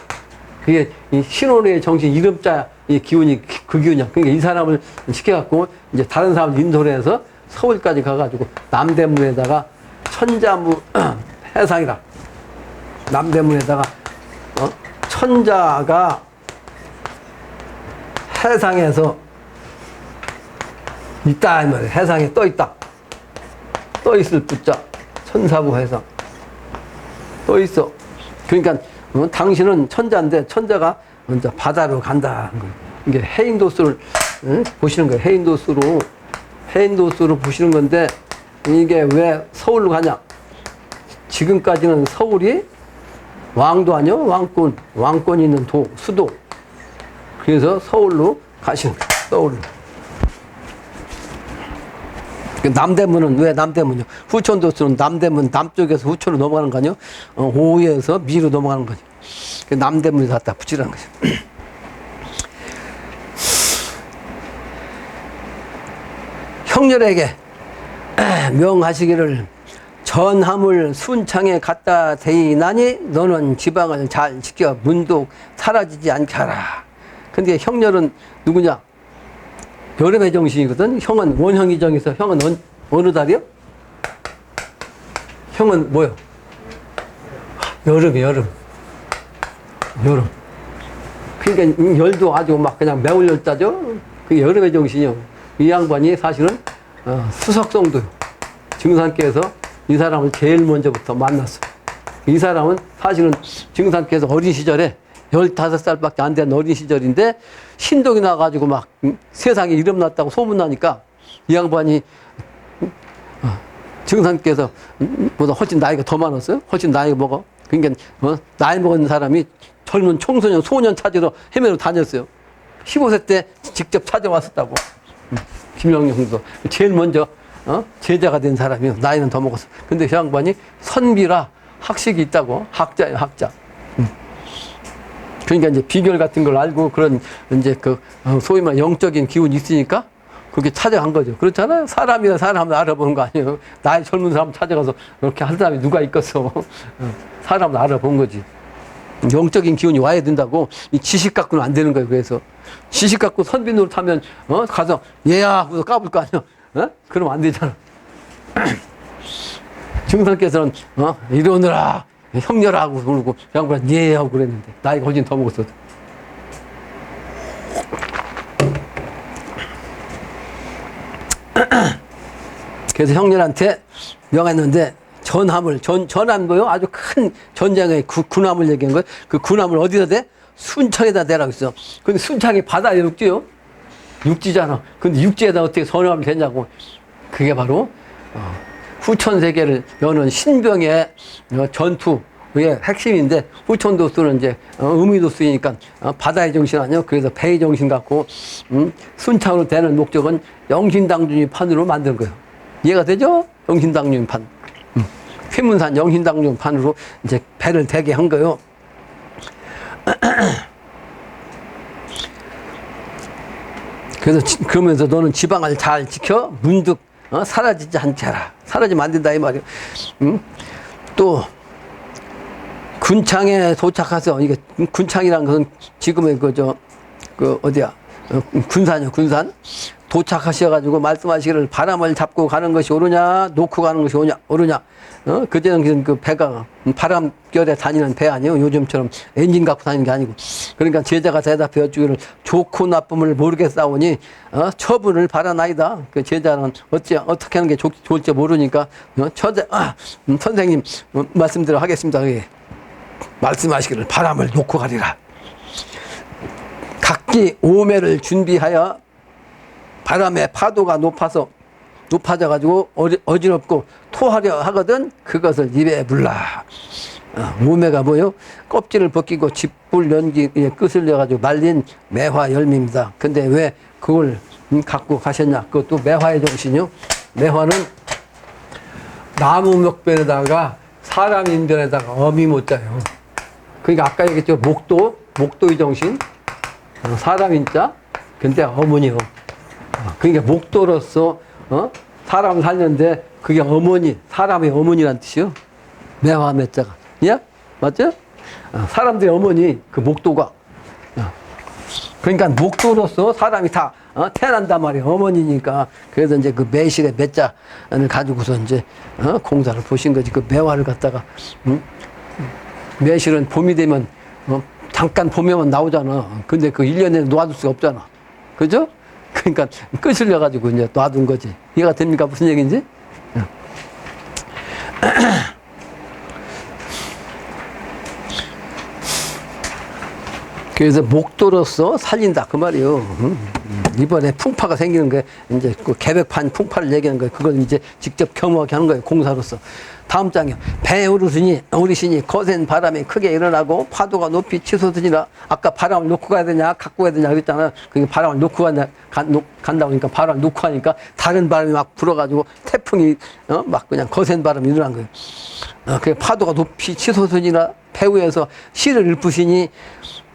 그게 이 신원의 정신 이름자 이 기운이 그 기운이야. 그러니까 이 사람을 시켜갖고 이제 다른 사람을 인도를 해서 서울까지 가가지고 남대문에다가 천자무 해상이라. 남대문에다가 천자가 해상에서 있다 이 말이에요. 해상에 떠 있다. 떠 있을 붙자. 천사부 해상. 떠 있어. 그러니까 당신은 천자인데 천자가 먼저 바다로 간다. 이게 해인도수를 보시는 거예요. 해인도수로 보시는 건데 이게 왜 서울로 가냐? 지금까지는 서울이 왕도 아니요? 왕권이 있는 수도. 그래서 서울로 가시는 거예요. 서울로. 남대문은 왜 남대문이요? 후천도수는 남대문 남쪽에서 후천으로 넘어가는 거 아니요? 오후에서 미로 넘어가는 거죠. 남대문에서 갖다 붙이라는 거죠. 형렬에게 명하시기를 전함을 순창에 갖다 대이나니 너는 지방을 잘 지켜 문독 사라지지 않게 하라. 근데 형렬은 누구냐? 여름의 정신이거든. 형은 원형이 정해서 형은 어느 달이요? 형은 뭐요? 여름이 여름. 그러니까 열도 아주 막 그냥 매울 열자죠. 그게 여름의 정신이요. 이 양반이 사실은 수석성도요. 증산께서 이 사람을 제일 먼저부터 만났어. 이 사람은 사실은 증산께서 어린 시절에 15살밖에 안 된 어린 시절인데 신동이 나가지고 막 세상에 이름 났다고 소문나니까 이 양반이 증산께서 보다 훨씬 나이가 더 많았어요. 훨씬 나이가 먹어. 그러니까 나이 먹은 사람이 젊은 청소년, 소년 찾으러 헤매러 다녔어요. 15세 때 직접 찾아왔었다고. 김영영도 제일 먼저 제자가 된 사람이요. 나이는 더 먹었어. 근데 그 양반이 선비라 학식이 있다고. 학자예요, 학자. 그러니까 이제 비결 같은 걸 알고 그런 이제 그 소위 말 영적인 기운이 있으니까 그렇게 찾아간 거죠. 그렇잖아요. 사람이나 사람을 알아보는 거 아니에요. 나이 젊은 사람 찾아가서 그렇게 할 사람이 누가 있겠어. 사람을 알아본 거지. 영적인 기운이 와야 된다고. 이 지식 갖고는 안 되는 거예요. 그래서 지식 갖고 선비 노릇하면 가서 얘야 하고서 까불 거 아니야. 그러면 안 되잖아. 증상께서는 이러느라 형녀라 하고 그러고 양반 예 하고 그랬는데 나이가 훨씬 더 먹었어도. 그래서 형님한테 명했는데 전함 뭐요? 아주 큰 전쟁의 군함을 얘기한 거예요. 그 군함을 어디다 대? 순창에다 대라고 했어. 근데 순창이 바다에 육지요? 육지잖아. 근데 육지에다 어떻게 선함을 대냐고. 그게 바로 후천세계를 여는 신병의 전투의 핵심인데, 후천도수는 이제 의미도수이니까 바다의 정신 아니요. 그래서 배의 정신 갖고 순창으로 되는 목적은 영신당중이판으로 만든 거예요. 이해가 되죠? 영신당중이판. 휘문산 영신당중판으로 이제 배를 대게 한 거예요. 그래서 그러면서 너는 지방을 잘 지켜 문득 사라지지 않게 하라. 사라지면 안 된다 이 말이에요. 또 군창에 도착해서, 이게 군창이라는 것은 지금의 어디야 군산이요. 군산 도착하셔가지고 말씀하시기를 바람을 잡고 가는 것이 옳으냐 놓고 가는 것이 옳으냐. 그때는 그 배가 바람결에 다니는 배 아니에요. 요즘처럼 엔진 갖고 다니는 게 아니고. 그러니까 제자가 대답해 주기를 좋고 나쁨을 모르겠사오니 처분을 바라나이다. 그 제자는 어떻게 하는 게 좋을지 모르니까 선생님 말씀대로 하겠습니다. 예. 말씀하시기를 바람을 놓고 가리라. 각기 오매를 준비하여 바람의 파도가 높아져가지고 어지럽고 토하려 하거든 그것을 입에 물라. 오매가 뭐요? 껍질을 벗기고 짓불 연기에 끝을 내가지고 말린 매화 열매입니다. 근데 왜 그걸 갖고 가셨냐? 그것도 매화의 정신이요. 매화는 나무 목변에다가 사람 인변에다가 어미 못자요. 그러니까 아까 얘기했죠. 목도의 정신. 사람 인자. 근데 어머니요. 그러니까 목도로서 사람을 살렸는데 그게 어머니, 사람의 어머니란 뜻이요. 매화 매자가. 예? 맞죠? 사람들의 어머니, 그 목도가. 그러니까 목도로서 사람이 다 태어난단 말이에요. 어머니니까. 그래서 이제 그 매실의 매자를 가지고서 이제 공사를 보신 거지. 그 매화를 갖다가 매실은 봄이 되면 잠깐 봄에만 나오잖아. 근데 그 1년에 놓아둘 수가 없잖아. 그죠? 그러니까 끝을 내가지고 이제 놔둔 거지. 이해가 됩니까? 무슨 얘기인지? 그래서 목도로서 살린다 그 말이요. 이번에 풍파가 생기는 게 이제 그 계백판 풍파를 얘기하는 거예요. 그걸 이제 직접 경험하게 하는 거예요. 공사로서. 다음 장이요. 배 오르시니 거센 바람이 크게 일어나고 파도가 높이 치솟으니라. 아까 바람을 놓고 가야 되냐 갖고 가야 되냐 그랬잖아. 그게 바람을 놓고 간다고 하니까 바람을 놓고 하니까 다른 바람이 막 불어가지고 태풍이 막 그냥 거센 바람이 일어난 거예요. 그 파도가 높이 치솟으니라. 배 위에서 씨를 읊으시니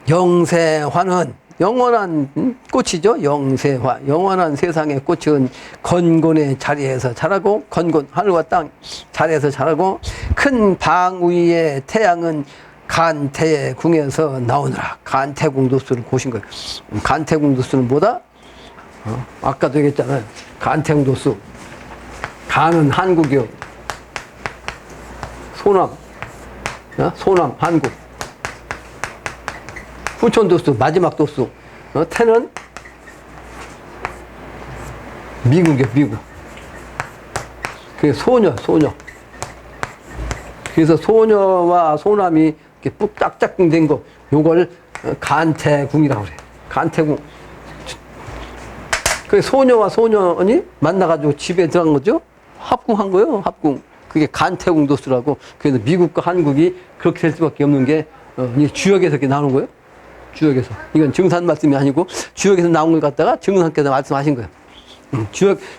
영세화는 영원한 꽃이죠. 영세화. 영원한 세상의 꽃은 건곤의 자리에서 자라고, 건곤, 하늘과 땅 자리에서 자라고, 큰 방 위에 태양은 간태의 궁에서 나오느라. 간태궁도수를 보신 거예요. 간태궁도수는 뭐다? 아까도 얘기했잖아요. 간태궁도수. 간은 한국이요. 소남, 한국. 후천도수, 마지막 도수. 태는 미국이요, 미국. 그게 소녀. 그래서 소녀와 소남이 이렇게 뿍 짝짝꿍 된 거, 요걸 간태궁이라고 그래. 간태궁. 그 소녀와 소년이 만나가지고 집에 들어간 거죠? 합궁한 거예요, 합궁. 그게 간태궁 도수라고. 그래서 미국과 한국이 그렇게 될 수밖에 없는 게, 주역에서 이렇게 나오는 거예요. 주역에서. 이건 증산 말씀이 아니고 주역에서 나온 걸 갖다가 증산께서 말씀하신 거예요.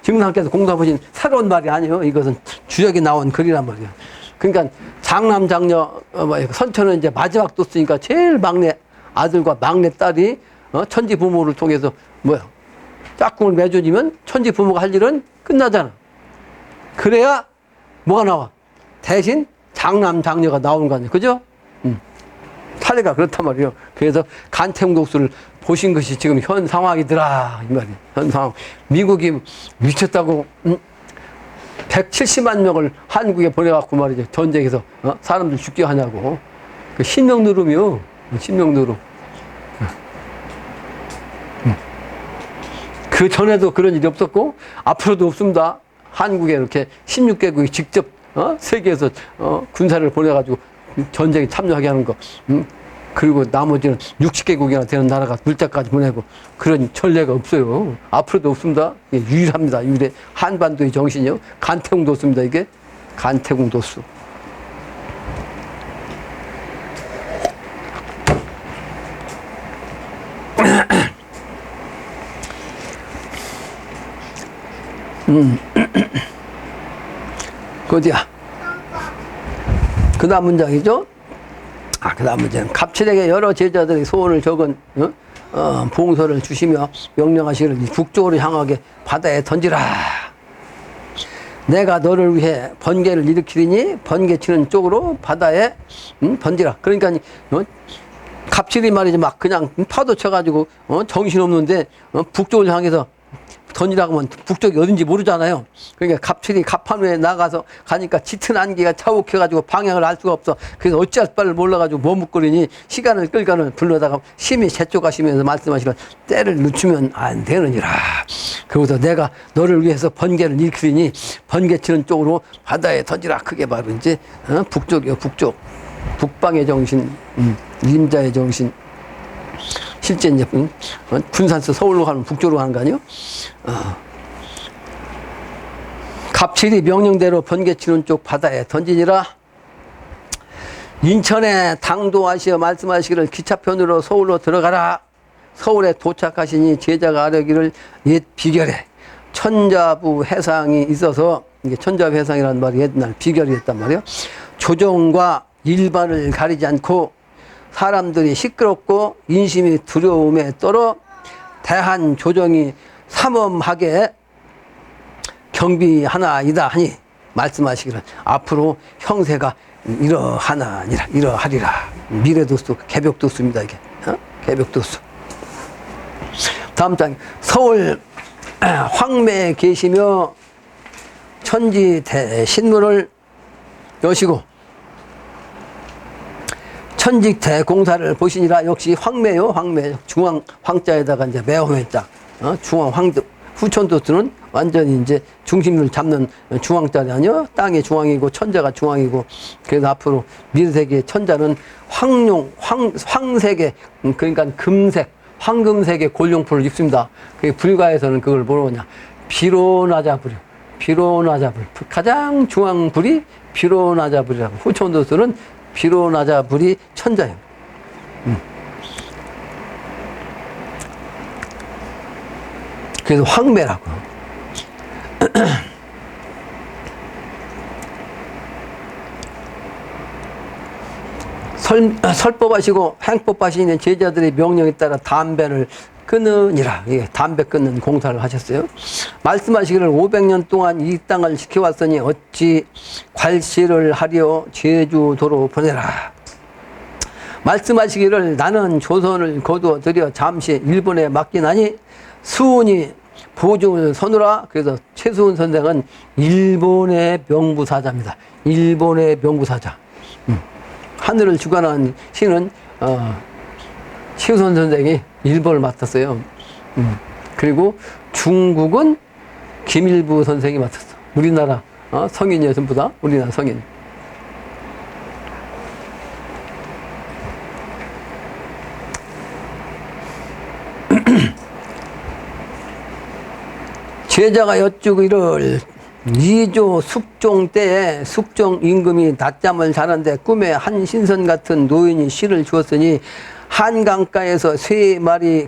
증산께서 공부해보신 새로운 말이 아니에요. 이것은 주역에 나온 글이란 말이에요. 그러니까 장남 장녀 선처는 이제 마지막 도수니까 제일 막내 아들과 막내 딸이 천지 부모를 통해서 짝꿍을 맺어주면 천지 부모가 할 일은 끝나잖아. 그래야 뭐가 나와? 대신 장남 장녀가 나오는 거 아니야, 그죠? 사례가 그렇단 말이에요. 그래서 간태웅독수를 보신 것이 지금 현 상황이더라 이 말이에요. 현 상황. 미국이 미쳤다고 170만 명을 한국에 보내갖고 말이죠. 전쟁에서 사람들 죽게 하냐고. 그 신명누름이요. 신명누름. 그 전에도 그런 일이 없었고 앞으로도 없습니다. 한국에 이렇게 16개국이 직접 세계에서 군사를 보내가지고 전쟁에 참여하게 하는 거. 그리고 나머지는 60개국이나 되는 나라가 물자까지 보내고 그런 전례가 없어요. 앞으로도 없습니다. 유일합니다. 유일해. 한반도의 정신이요. 간태웅 도수입니다. 이게 간태웅 도수. 그 어디야? 그 다음 문장이죠? 그 다음 문제는 갑칠에게 여러 제자들의 소원을 적은 봉서를 주시며 명령하시기를 북쪽으로 향하게 바다에 던지라. 내가 너를 위해 번개를 일으키리니 번개 치는 쪽으로 바다에 던지라. 그러니까 갑칠이 말이지 막 그냥 파도 쳐가지고 정신없는데 북쪽을 향해서 던지라고 하면 북쪽이 어딘지 모르잖아요. 그러니까 갑칠이 갑판에 나가서 가니까 짙은 안개가 차옥해가지고 방향을 알 수가 없어. 그래서 어찌할 바를 몰라가지고 머뭇거리니 시간을 끌가는 불러다가 심히 재촉하시면서 말씀하시길 때를 늦추면 안 되느니라. 그러고서 내가 너를 위해서 번개를 일으키니 번개 치는 쪽으로 바다에 던지라. 그게 바로 이제 북쪽이요. 북쪽. 북방의 정신, 임자의 정신. 실제 이제 군산서 서울로 가는 북쪽으로 가는 거 아니요? 갑칠이 명령대로 번개 치는 쪽 바다에 던지니라. 인천에 당도하시어 말씀하시기를 기차편으로 서울로 들어가라. 서울에 도착하시니 제자가 아뢰기를 옛 비결에 천자부 해상이 있어서, 이게 천자부 해상이라는 말이 옛날 비결이었단 말이에요. 조정과 일반을 가리지 않고 사람들이 시끄럽고 인심이 두려움에 떨어 대한 조정이 삼엄하게 경비하나이다 하니 말씀하시기를 앞으로 형세가 이러하리라. 미래도수, 개벽도수입니다. 이게 개벽도수. 다음 장. 서울 황매에 계시며 천지 대신문을 여시고 천직 대공사를 보시니라. 역시 황매요. 황매. 중앙 황자에다가 이제 매화매자. 중앙 황도. 후천도수는 완전히 이제 중심을 잡는 중앙자리 아니요? 땅의 중앙이고 천자가 중앙이고. 그래서 앞으로 미래세계의 천자는 황색의, 그러니까 금색, 황금색의 골룡포를 입습니다. 그 불가에서는 그걸 뭐냐? 비로나자불. 비로나자불. 가장 중앙 불이 비로나자불이라고. 후천도수는 비로나자불이 천자예요. 그래서 황매라고. 설법하시고 행법하시는 제자들의 명령에 따라 담배를 끊으니라. 예, 담배 끊는 공사를 하셨어요. 말씀하시기를 500년 동안 이 땅을 지켜왔으니 어찌 괄시를 하려 제주도로 보내라. 말씀하시기를 나는 조선을 거두어 들여 잠시 일본에 맡기나니 수훈이 보증을 서누라. 그래서 최수훈 선생은 일본의 명부사자입니다. 일본의 명부사자. 하늘을 주관한 신은 최수훈 선생이 일본을 맡았어요. 그리고 중국은 김일부 선생이 맡았어. 우리나라 성인이에요. 전부 다 우리나라 성인. 제자가 여쭈기를 2조 숙종 때에 숙종 임금이 낮잠을 자는데 꿈에 한 신선 같은 노인이 시를 주었으니 한강가에서 3마리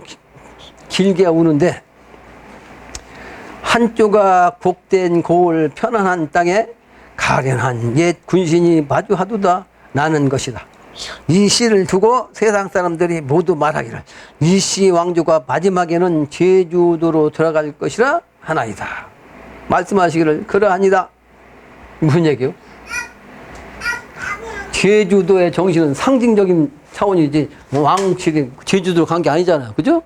길게 우는데 한 조각 복된 고을 편안한 땅에 가련한 옛 군신이 마주하도다 나는 것이다. 이 씨를 두고 세상 사람들이 모두 말하기를 이 씨 왕조가 마지막에는 제주도로 들어갈 것이라 하나이다. 말씀하시기를 그러하니다. 무슨 얘기요? 제주도의 정신은 상징적인 차원이지 왕실이 제주도로 간 게 아니잖아요. 그죠?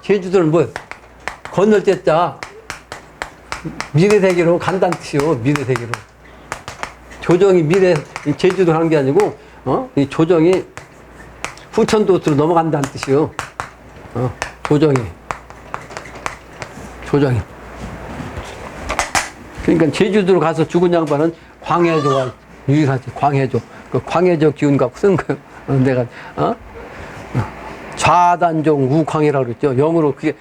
제주도는 뭐예요? 건널 때자 미래세계로 간다는 뜻이요. 미래세계로. 조정이 제주도로 가는 게 아니고 이 조정이 후천도로 넘어간다는 뜻이요. 조정이. 그러니까 제주도로 가서 죽은 양반은 광해조가 유일하지. 광해조. 그 광해조 기운과 쓴 거예요. 내가 좌단종 우광해라고 그랬죠. 영어로 그게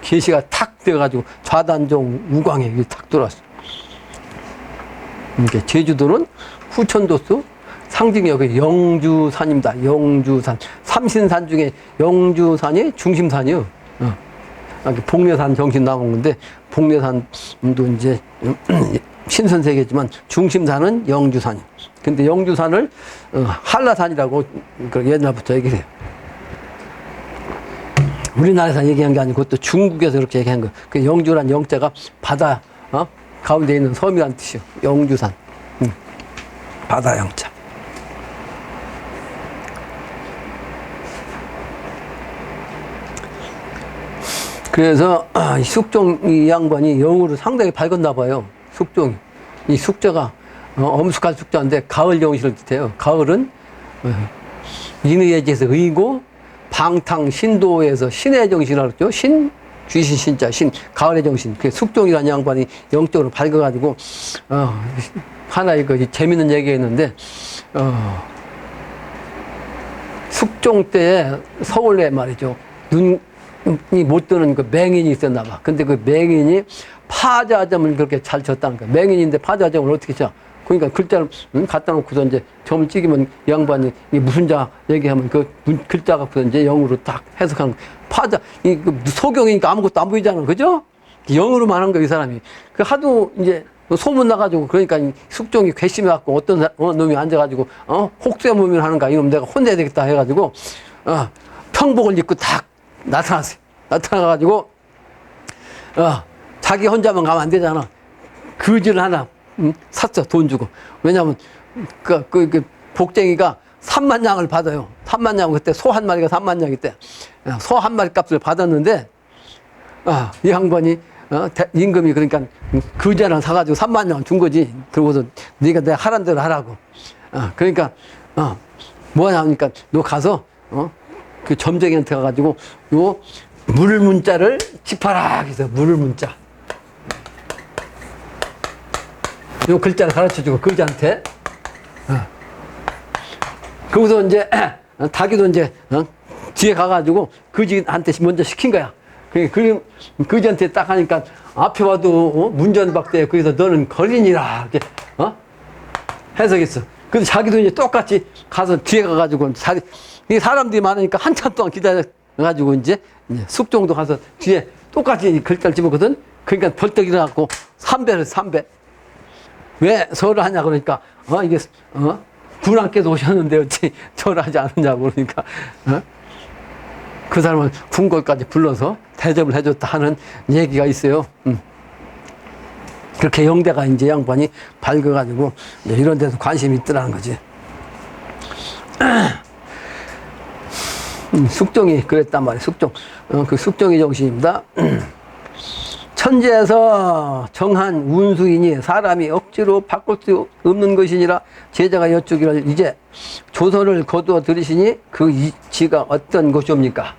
계시가 탁 되어가지고 좌단종 우광해 이게 탁 들어왔어. 그러니까 제주도는 후천도수 상징역의 영주산입니다. 영주산. 삼신산 중에 영주산이 중심산이요. 복례산 정신 나온 건데, 복례산도 이제 신선세계지만 중심산은 영주산이에요. 근데 영주산을 한라산이라고 옛날부터 얘기를 해요. 우리나라에서 얘기한 게 아니고 또 중국에서 그렇게 얘기한 거예요. 그 영주란 영자가 바다 가운데 있는 섬이란 뜻이요. 영주산. 바다 영자. 그래서 숙종 이 양반이 영으로 상당히 밝았나 봐요. 숙종이. 이 숙자가 엄숙한 숙자인데 가을 정신을 뜻해요. 가을은 인의예지에서 의고 방탕신도에서 신의 정신이라고 그랬죠. 신, 귀신 신자, 신, 가을의 정신. 그 숙종이라는 양반이 영적으로 밝아가지고 하나의 그 재밌는 얘기했는데 숙종 때에 서울에 말이죠. 눈이 못 뜨는 그 맹인이 있었나 봐. 근데 그 맹인이 파자점을 그렇게 잘 쳤다는 거야. 맹인인데 파자점을 어떻게 쳐? 그러니까 글자를 갖다 놓고서 이제 점을 찍으면 이 양반이 이게 무슨 자 얘기하면 그 글자 갖고서 이제 영어로 딱 해석하는 거야. 파자, 그 소경이니까 아무것도 안 보이잖아. 그죠? 영어로만 한 거야, 이 사람이. 그 하도 이제 소문 나가지고 그러니까 숙종이 괘씸해갖고 어떤 놈이 앉아가지고 혹세무민 하는가 이놈 내가 혼내야 되겠다 해가지고 평복을 입고 딱 나타났어요. 나타나가지고 자기 혼자만 가면 안 되잖아. 거지를 하나 샀어. 돈 주고. 왜냐면 그 복쟁이가 3만 양을 받아요. 3만 양 그때 소 한 마리가 3만 양이 때 소 한 마리 값을 받았는데 이 양반이 임금이 그러니까 거지 하나 사가지고 3만 양 준 거지. 그러고서 네가 내가 하란 대로 하라고. 그러니까 뭐냐 하니까 너 가서 그 점쟁이한테 가가지고 요 물문자를 짚어라. 그래서 물문자. 요 글자를 가르쳐주고 거지한테. 그러고서 이제 닭이도 이제 뒤에 가가지고 거지한테 먼저 시킨 거야. 그 거지한테 딱 하니까 앞에 와도 문전박대. 그래서 너는 거린이라 이렇게 해석했어. 그래서 자기도 이제 똑같이 가서 뒤에 가가지고 사람들이 많으니까 한참 동안 기다려가지고 이제 숙종도 가서 뒤에 똑같이 글자를 집었거든. 그러니까 벌떡 일어나고 3배를 3배. 왜 절을 하냐 그러니까 이게 군왕께서 오셨는데 어찌 절을 하지 않느냐고 그러니까 그 사람은 궁궐까지 불러서 대접을 해줬다 하는 얘기가 있어요. 그렇게 영대가 이제 양반이 밝아가지고 이런 데서 관심이 있더라는 거지. 숙종이 그랬단 말이에요. 숙종. 그 숙종의 정신입니다. 천지에서 정한 운수이니 사람이 억지로 바꿀 수 없는 것이니라 제자가 여쭈기를 이제 조선을 거두어 들으시니 그 이치가 어떤 것이옵니까?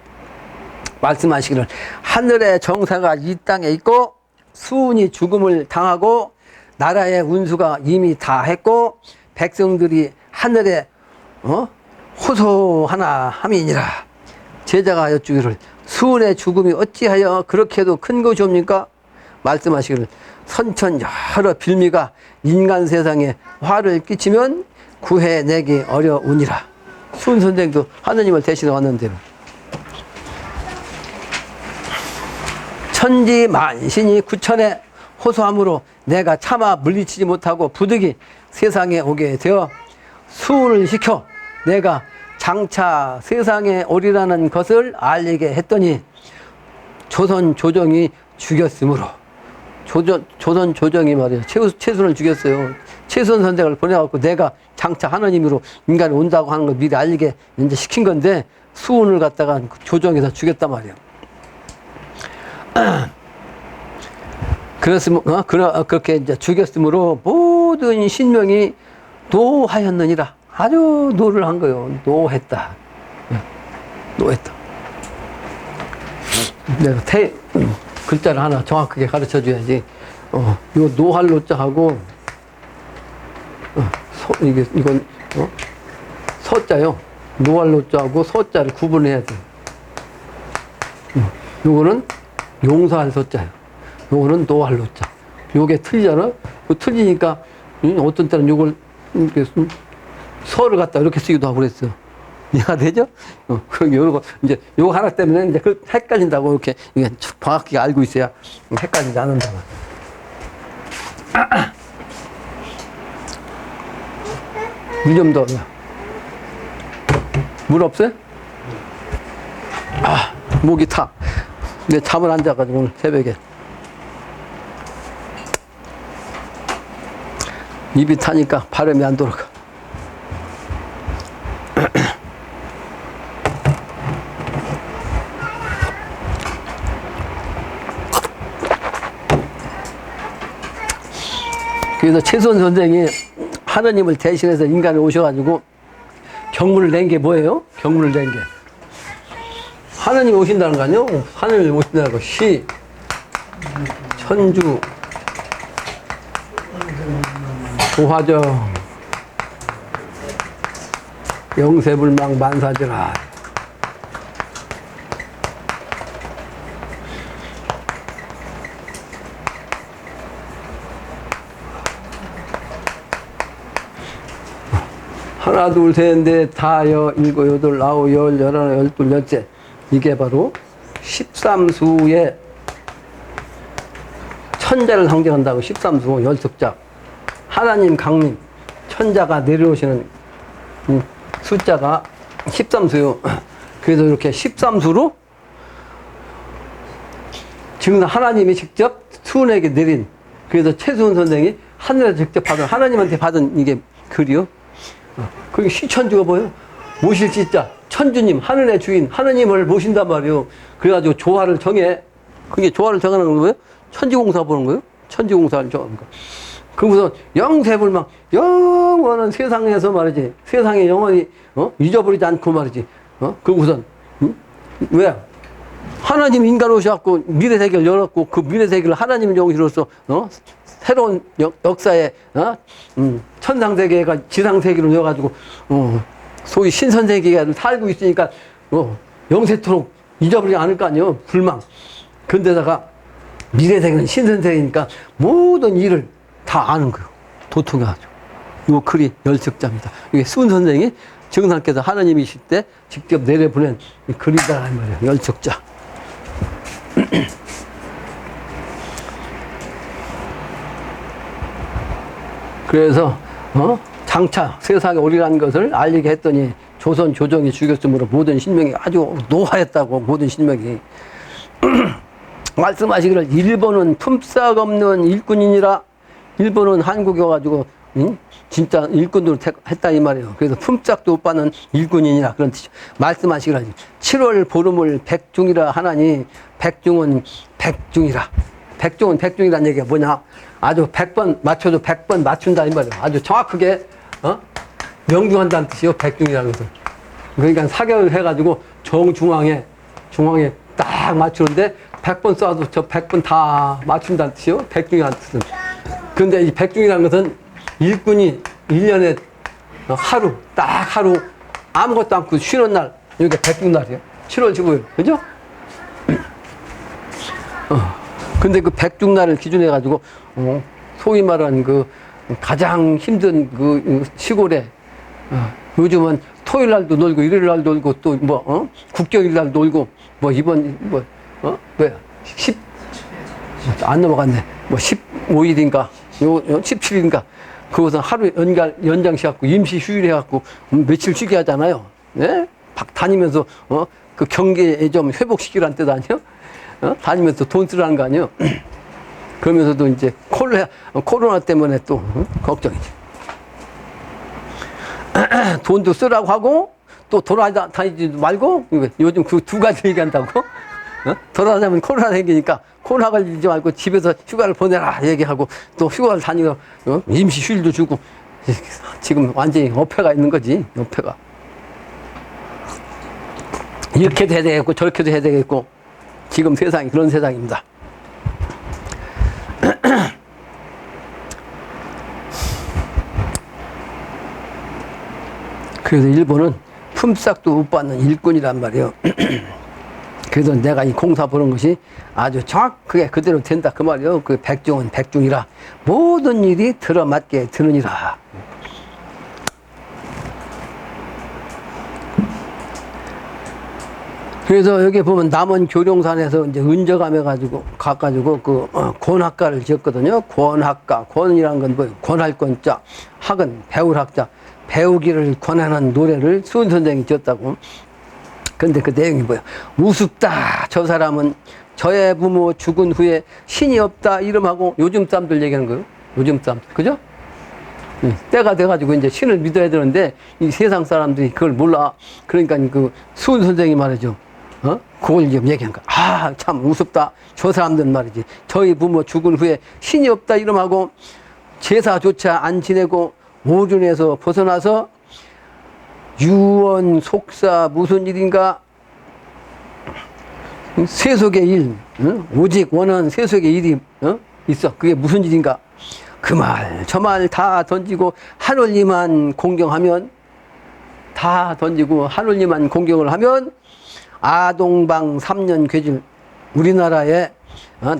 말씀하시기를 하늘의 정사가 이 땅에 있고 수운이 죽음을 당하고 나라의 운수가 이미 다 했고 백성들이 하늘에 호소하나 함이니라. 제자가 여쭈기를 수운의 죽음이 어찌하여 그렇게도 큰 것이옵니까? 말씀하시기를 선천 여러 빌미가 인간 세상에 화를 끼치면 구해내기 어려우니라. 수은 선생도 하느님을 대신해 왔는데 천지 만신이 구천에 호소함으로 내가 차마 물리치지 못하고 부득이 세상에 오게 되어 수운을 시켜 내가 장차 세상에 오리라는 것을 알리게 했더니 조선 조정이 죽였으므로 조선 조정이 말이에요. 최순을 죽였어요. 최순 선생을 보내갖고 내가 장차 하나님으로 인간이 온다고 하는 걸 미리 알리게 이제 시킨 건데 수운을 갖다가 조정에서 죽였단 말이에요. 그렇게 이제 죽였으므로 모든 신명이 노하였느니라. 아주 노를 한 거예요. 노했다. 노했다. 내가 글자를 하나 정확하게 가르쳐 줘야지. 이거 노할 노자하고, 이건, 서자요. 노할 노자하고 서자를 구분해야 돼. 요거는 용서할 서자예요. 요거는 노할 노자. 요게 틀리잖아? 틀리니까, 어떤 때는 요걸, 이렇게, 서를 갖다 이렇게 쓰기도 하고 그랬어. 이해가 되죠? 그럼 요거, 이제, 요거 하나 때문에 이제 그 헷갈린다고 이렇게, 이게 정확히 알고 있어야 헷갈리지 않는다. 물 좀 더. 물 없어요? 목이 타. 근데 잠을 안 자가지고 오늘 새벽에. 입이 타니까 발음이 안 돌아가. 그래서 최순 선생이 하느님을 대신해서 인간에 오셔가지고 경문을 낸 게 뭐예요? 경문을 낸 게. 하느님이 오신다는 거 아니요? 하느님이 오신다는 거. 시, 천주, 도화정, 영세불망 만사지라. 하나, 둘, 셋, 넷, 다여, 일곱, 여덟, 아홉, 열, 열하나, 열둘, 열째. 이게 바로 13수의 천자를 상징한다고 13수 열석자. 하나님 강림, 천자가 내려오시는 숫자가 13수요. 그래서 이렇게 13수로 지금 하나님이 직접 수은에게 내린, 그래서 최수은 선생이 하늘에서 직접 받은, 하나님한테 받은 이게 글이요. 그게 시천주가 뭐예요? 모실 지자, 천주님, 하늘의 주인, 하느님을 모신단 말이에요. 그래가지고 조화를 정해. 그게 조화를 정하는 건 뭐예요? 천지공사 보는 거예요? 천지공사를 정하는 거. 그러고서 영세불망, 영원한 세상에서 말이지. 세상에 영원히, 잊어버리지 않고 말이지. 그러고선, 왜? 하나님 인간 오셔갖고 미래세계를 열었고 그 미래세계를 하나님 영으로서, 새로운 역사에, 천상세계가 지상세계로 여가지고, 소위 신선세계가 살고 있으니까, 영세토록 잊어버리지 않을 거 아니에요. 불망. 근데다가 미래세계는 신선세계니까 모든 일을 다 아는 거예요. 도통해가지고. 요 글이 열석자입니다. 이게 수은 선생이 정상께서 하나님이실 때 직접 내려보낸 글이다, 이 말이에요. 열석자. 그래서, 장차 세상에 오리라는 것을 알리게 했더니 조선 조정이 죽였으므로 모든 신명이 아주 노하였다고, 모든 신명이. 말씀하시기를 일본은 품삯 없는 일꾼이니라. 일본은 한국에 와가지고, 진짜 일꾼으로 했다 이 말이에요. 그래서 품삯도 못 받는 일꾼이니라. 그런 뜻이죠. 말씀하시기를 7월 보름을 백중이라 하나니 백중은 백중이라. 백중은 백중이라는 얘기가 뭐냐? 아주 100번 맞춰도 100번 맞춘다 이 말이에요. 아주 정확하게, 명중한다는 뜻이요. 백중이라는 것은. 그러니까 사격을 해가지고 중앙에 딱 맞추는데 100번 쏴도 저 100번 다 맞춘다는 뜻이요. 백중이라는 뜻은. 그런데 이 백중이라는 것은 일꾼이 1년에 딱 하루 아무것도 않고 쉬는 날, 여기가 백중날이에요. 7월 15일. 그죠? 근데 그 백중날을 기준해가지고, 소위 말하는 그 가장 힘든 그 시골에, 요즘은 토요일 날도 놀고, 일요일 날도 놀고, 또 국경일 날 놀고, 안 넘어갔네. 15일인가, 17일인가, 그것은 하루 연장시켜갖고 임시 휴일해갖고 며칠 쉬게 하잖아요. 예? 다니면서, 그 경계에 좀 회복시키라는 뜻 아니에요? 다니면서 돈 쓰라는 거 아니에요? 그러면서도 이제 코로나 때문에 또, 걱정이지. 돈도 쓰라고 하고, 또 돌아다니지 말고, 요즘 그 두 가지 얘기한다고? 돌아다니면 코로나 생기니까 코로나 걸리지 말고 집에서 휴가를 보내라 얘기하고, 또 휴가를 다니고 임시 휴일도 주고, 지금 완전히 어폐가 있는 거지. 어폐가 이렇게도 해야 되겠고 저렇게도 해야 되겠고, 지금 세상이 그런 세상입니다. 그래서 일본은 품삯도 못 받는 일꾼이란 말이에요. 그래서 내가 이 공사 보는 것이 아주 정확하게 그대로 된다 그 말이에요. 그 백종은 백중이라 모든 일이 들어맞게 드느니라. 그래서 여기 보면 남원 교룡산에서 이제 은저감해 가가지고 그 권학가를 지었거든요. 권학가, 권이란 건 뭐예요? 권할 권자, 학은 배울 학자, 배우기를 권하는 노래를 수은 선생이 지었다고. 근데 그 내용이 뭐야? 우습다. 저 사람은 저의 부모 죽은 후에 신이 없다. 이름하고 요즘 사람들 얘기하는 거예요. 요즘 사람들. 그죠? 때가 돼가지고 이제 신을 믿어야 되는데 이 세상 사람들이 그걸 몰라. 그러니까 그 수은 선생이 말이죠. 그걸 지금 얘기한 거야. 아, 참 우습다. 저 사람들은 말이지. 저희 부모 죽은 후에 신이 없다. 이름하고 제사조차 안 지내고 오준에서 벗어나서 유언, 속사, 무슨 일인가? 세속의 일, 오직 원한 세속의 일이 있어. 그게 무슨 일인가? 그 말, 저 말 다 던지고 하늘님만 공경하면, 다 던지고 하늘님만 공경을 하면 아동방 3년 괴질, 우리나라에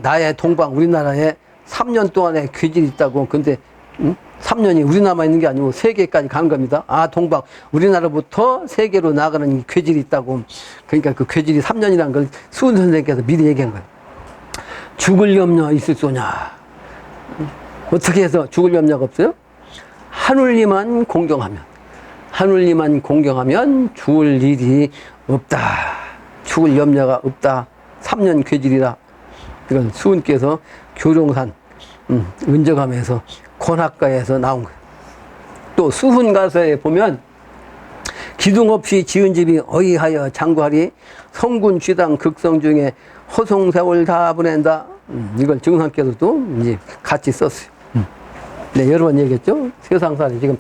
나의 동방 우리나라에 3년 동안의 괴질이 있다고. 근데 3년이 우리나라만 있는 게 아니고 세계까지 가는 겁니다. 동방 우리나라부터 세계로 나가는 괴질이 있다고. 그러니까 그 괴질이 3년이라는 걸 수은 선생님께서 미리 얘기한 거예요. 죽을 염려 있을 소냐? 어떻게 해서 죽을 염려가 없어요? 하늘님만 공경하면, 하늘님만 공경하면 죽을 일이 없다. 죽을 염려가 없다. 3년 괴질이라. 이건 수은께서 교룡산 은저감에서 권학가에서 나온 거예요. 또 수훈가서에 보면 기둥 없이 지은 집이 어이하여 장구하리 성군 쥐당 극성 중에 허송세월 다 보낸다. 이걸 증상께서도 이제 같이 썼어요. 네, 여러 번 얘기했죠. 세상살이 지금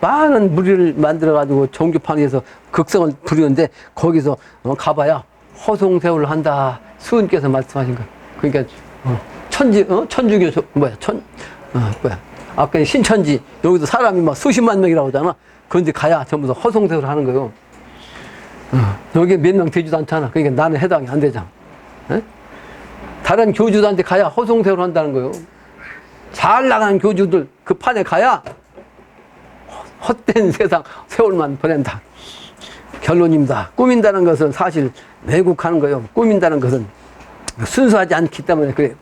많은 무리를 만들어 가지고 종교판에서 극성을 부리는데 거기서 가봐야 허송세월 한다. 수훈께서 말씀하신 거예요. 그러니까 천주교 아까 신천지 여기도 사람이 막 수십만 명이라고 하잖아. 그런데 가야 전부 다 허송세월 하는 거예요. 여기 몇 명 되지도 않잖아. 그러니까 나는 해당이 안 되잖아. 에? 다른 교주들한테 가야 허송세월 한다는 거예요. 잘 나가는 교주들 그 판에 가야 헛된 세월만 보낸다. 결론입니다. 꾸민다는 것은 사실 왜곡하는 거예요. 꾸민다는 것은 순수하지 않기 때문에 그래요.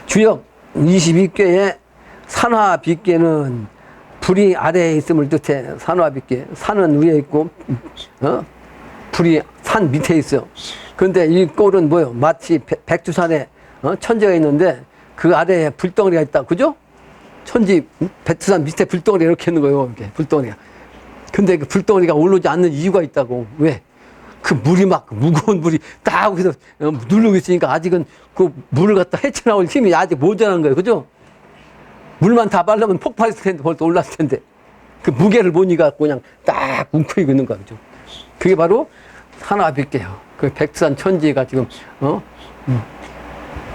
주역 22궤의 산화빗궤는 불이 아래에 있음을 뜻해. 산화빗궤. 산은 위에 있고, 불이 산 밑에 있어요. 그런데 이 꼴은 뭐예요? 마치 백두산에 천지가 있는데 그 아래에 불덩어리가 있다. 그죠? 백두산 밑에 불덩어리가 이렇게 있는 거예요. 이렇게 불덩어리가. 근데 그 불덩어리가 오르지 않는 이유가 있다고. 왜? 그 물이 막 무거운 물이 딱 해서 누르고 있으니까 아직은 그 물을 갖다 헤쳐나올 힘이 아직 모자란 거예요. 그죠? 물만 다 빨려면 폭발했을 텐데, 벌써 올랐을 텐데. 그 무게를 보니까 그냥 딱 웅크리고 있는 거죠. 그죠? 그게 바로 산화빗궤예요. 그 백두산 천지가 지금,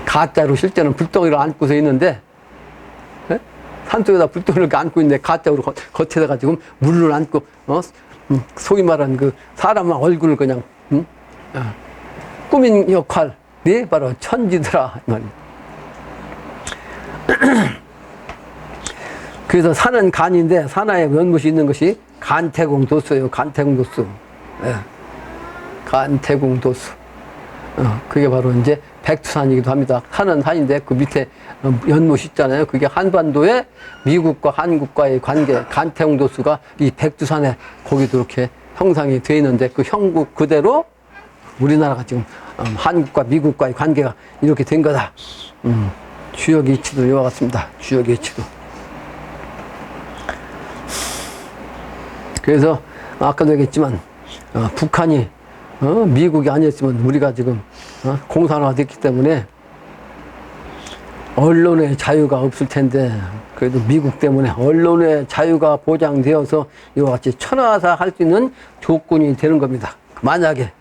가짜로 실제는 불덩이를 안고서 있는데, 예? 산속에다 불덩이를 안고 있는데, 가짜로 겉에다가 지금 물을 안고, 소위 말하는 그 사람 얼굴을 그냥, 꾸민 역할이 바로 천지더라. 말이에요. 그래서 산은 간인데 산하에 연못이 있는 것이 간태궁도수예요. 간태궁도수. 예. 간태궁도수. 그게 바로 이제 백두산이기도 합니다. 산은 산인데 그 밑에 연못 있잖아요. 그게 한반도의 미국과 한국과의 관계, 간태용도수가 이 백두산에 거기도 이렇게 형상이 되어 있는데 그 형국 그대로 우리나라가 지금 한국과 미국과의 관계가 이렇게 된 거다. 주역 이치도 이와 같습니다. 주역 이치도. 그래서 아까도 얘기했지만 북한이 미국이 아니었으면 우리가 지금 공산화가 됐기 때문에 언론의 자유가 없을 텐데 그래도 미국 때문에 언론의 자유가 보장되어서 이와 같이 천하사 할 수 있는 조건이 되는 겁니다. 만약에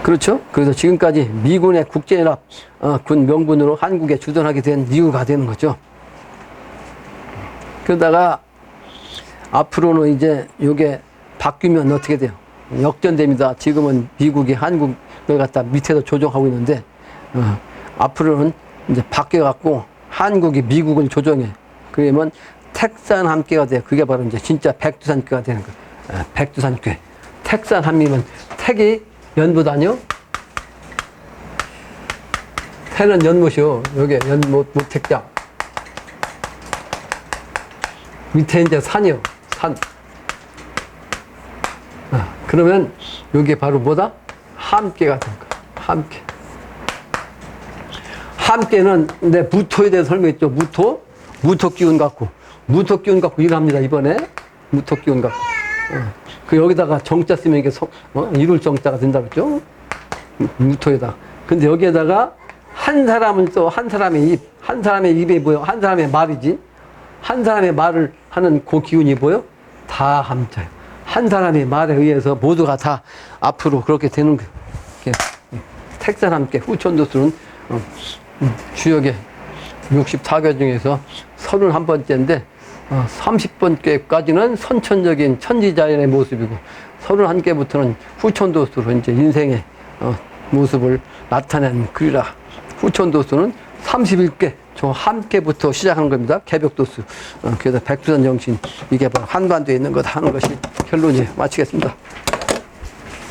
그렇죠? 그래서 지금까지 미군의 국제연합 군 명분으로 한국에 주둔하게 된 이유가 되는 거죠. 그러다가 앞으로는 이제 이게 바뀌면 어떻게 돼요? 역전됩니다. 지금은 미국이 한국을 갖다 밑에서 조종하고 있는데 앞으로는 이제 바뀌어갖고 한국이 미국을 조종해. 그러면 택산 함께가 돼요. 그게 바로 이제 진짜 백두산교가 되는 거예요. 백두산교. 택산 함이면 택이 연못아니요? 태는 연못이요. 여기 연못 무택장. 밑에 이제 산이요. 산. 그러면 여기 바로 뭐다? 함께가 된 거야. 함께. 함께는 내 무토에 대해서 설명했죠. 무토. 무토 기운 갖고. 무토 기운 갖고 일합니다. 이번에. 무토 기운 갖고. 그 여기다가 정자 쓰면 이게 이룰 정자가 된다고 했죠. 무토에다. 근데 여기에다가 한 사람은 또 한 사람의 입. 한 사람의 입이 뭐요? 한 사람의 말이지. 한 사람의 말을 하는 그 기운이 뭐요? 다 함자요. 한 사람의 말에 의해서 모두가 다 앞으로 그렇게 되는 거예요. 택산 함께 후천도수는 주역의 64개 중에서 31번째인데 30번째까지는 선천적인 천지자연의 모습이고 31개부터는 후천도수로 이제 인생의 모습을 나타낸 글이라 후천도수는 31개 저 함께부터 시작하는 겁니다. 개벽도수. 그래서 백두산 정신 이게 바로 한반도에 있는 거다 하는 것이 결론이 마치겠습니다.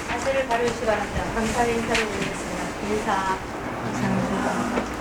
사실을 가르치시 바랍니다. 감사의 인사를 드리겠습니다. 인사. 감사합니다.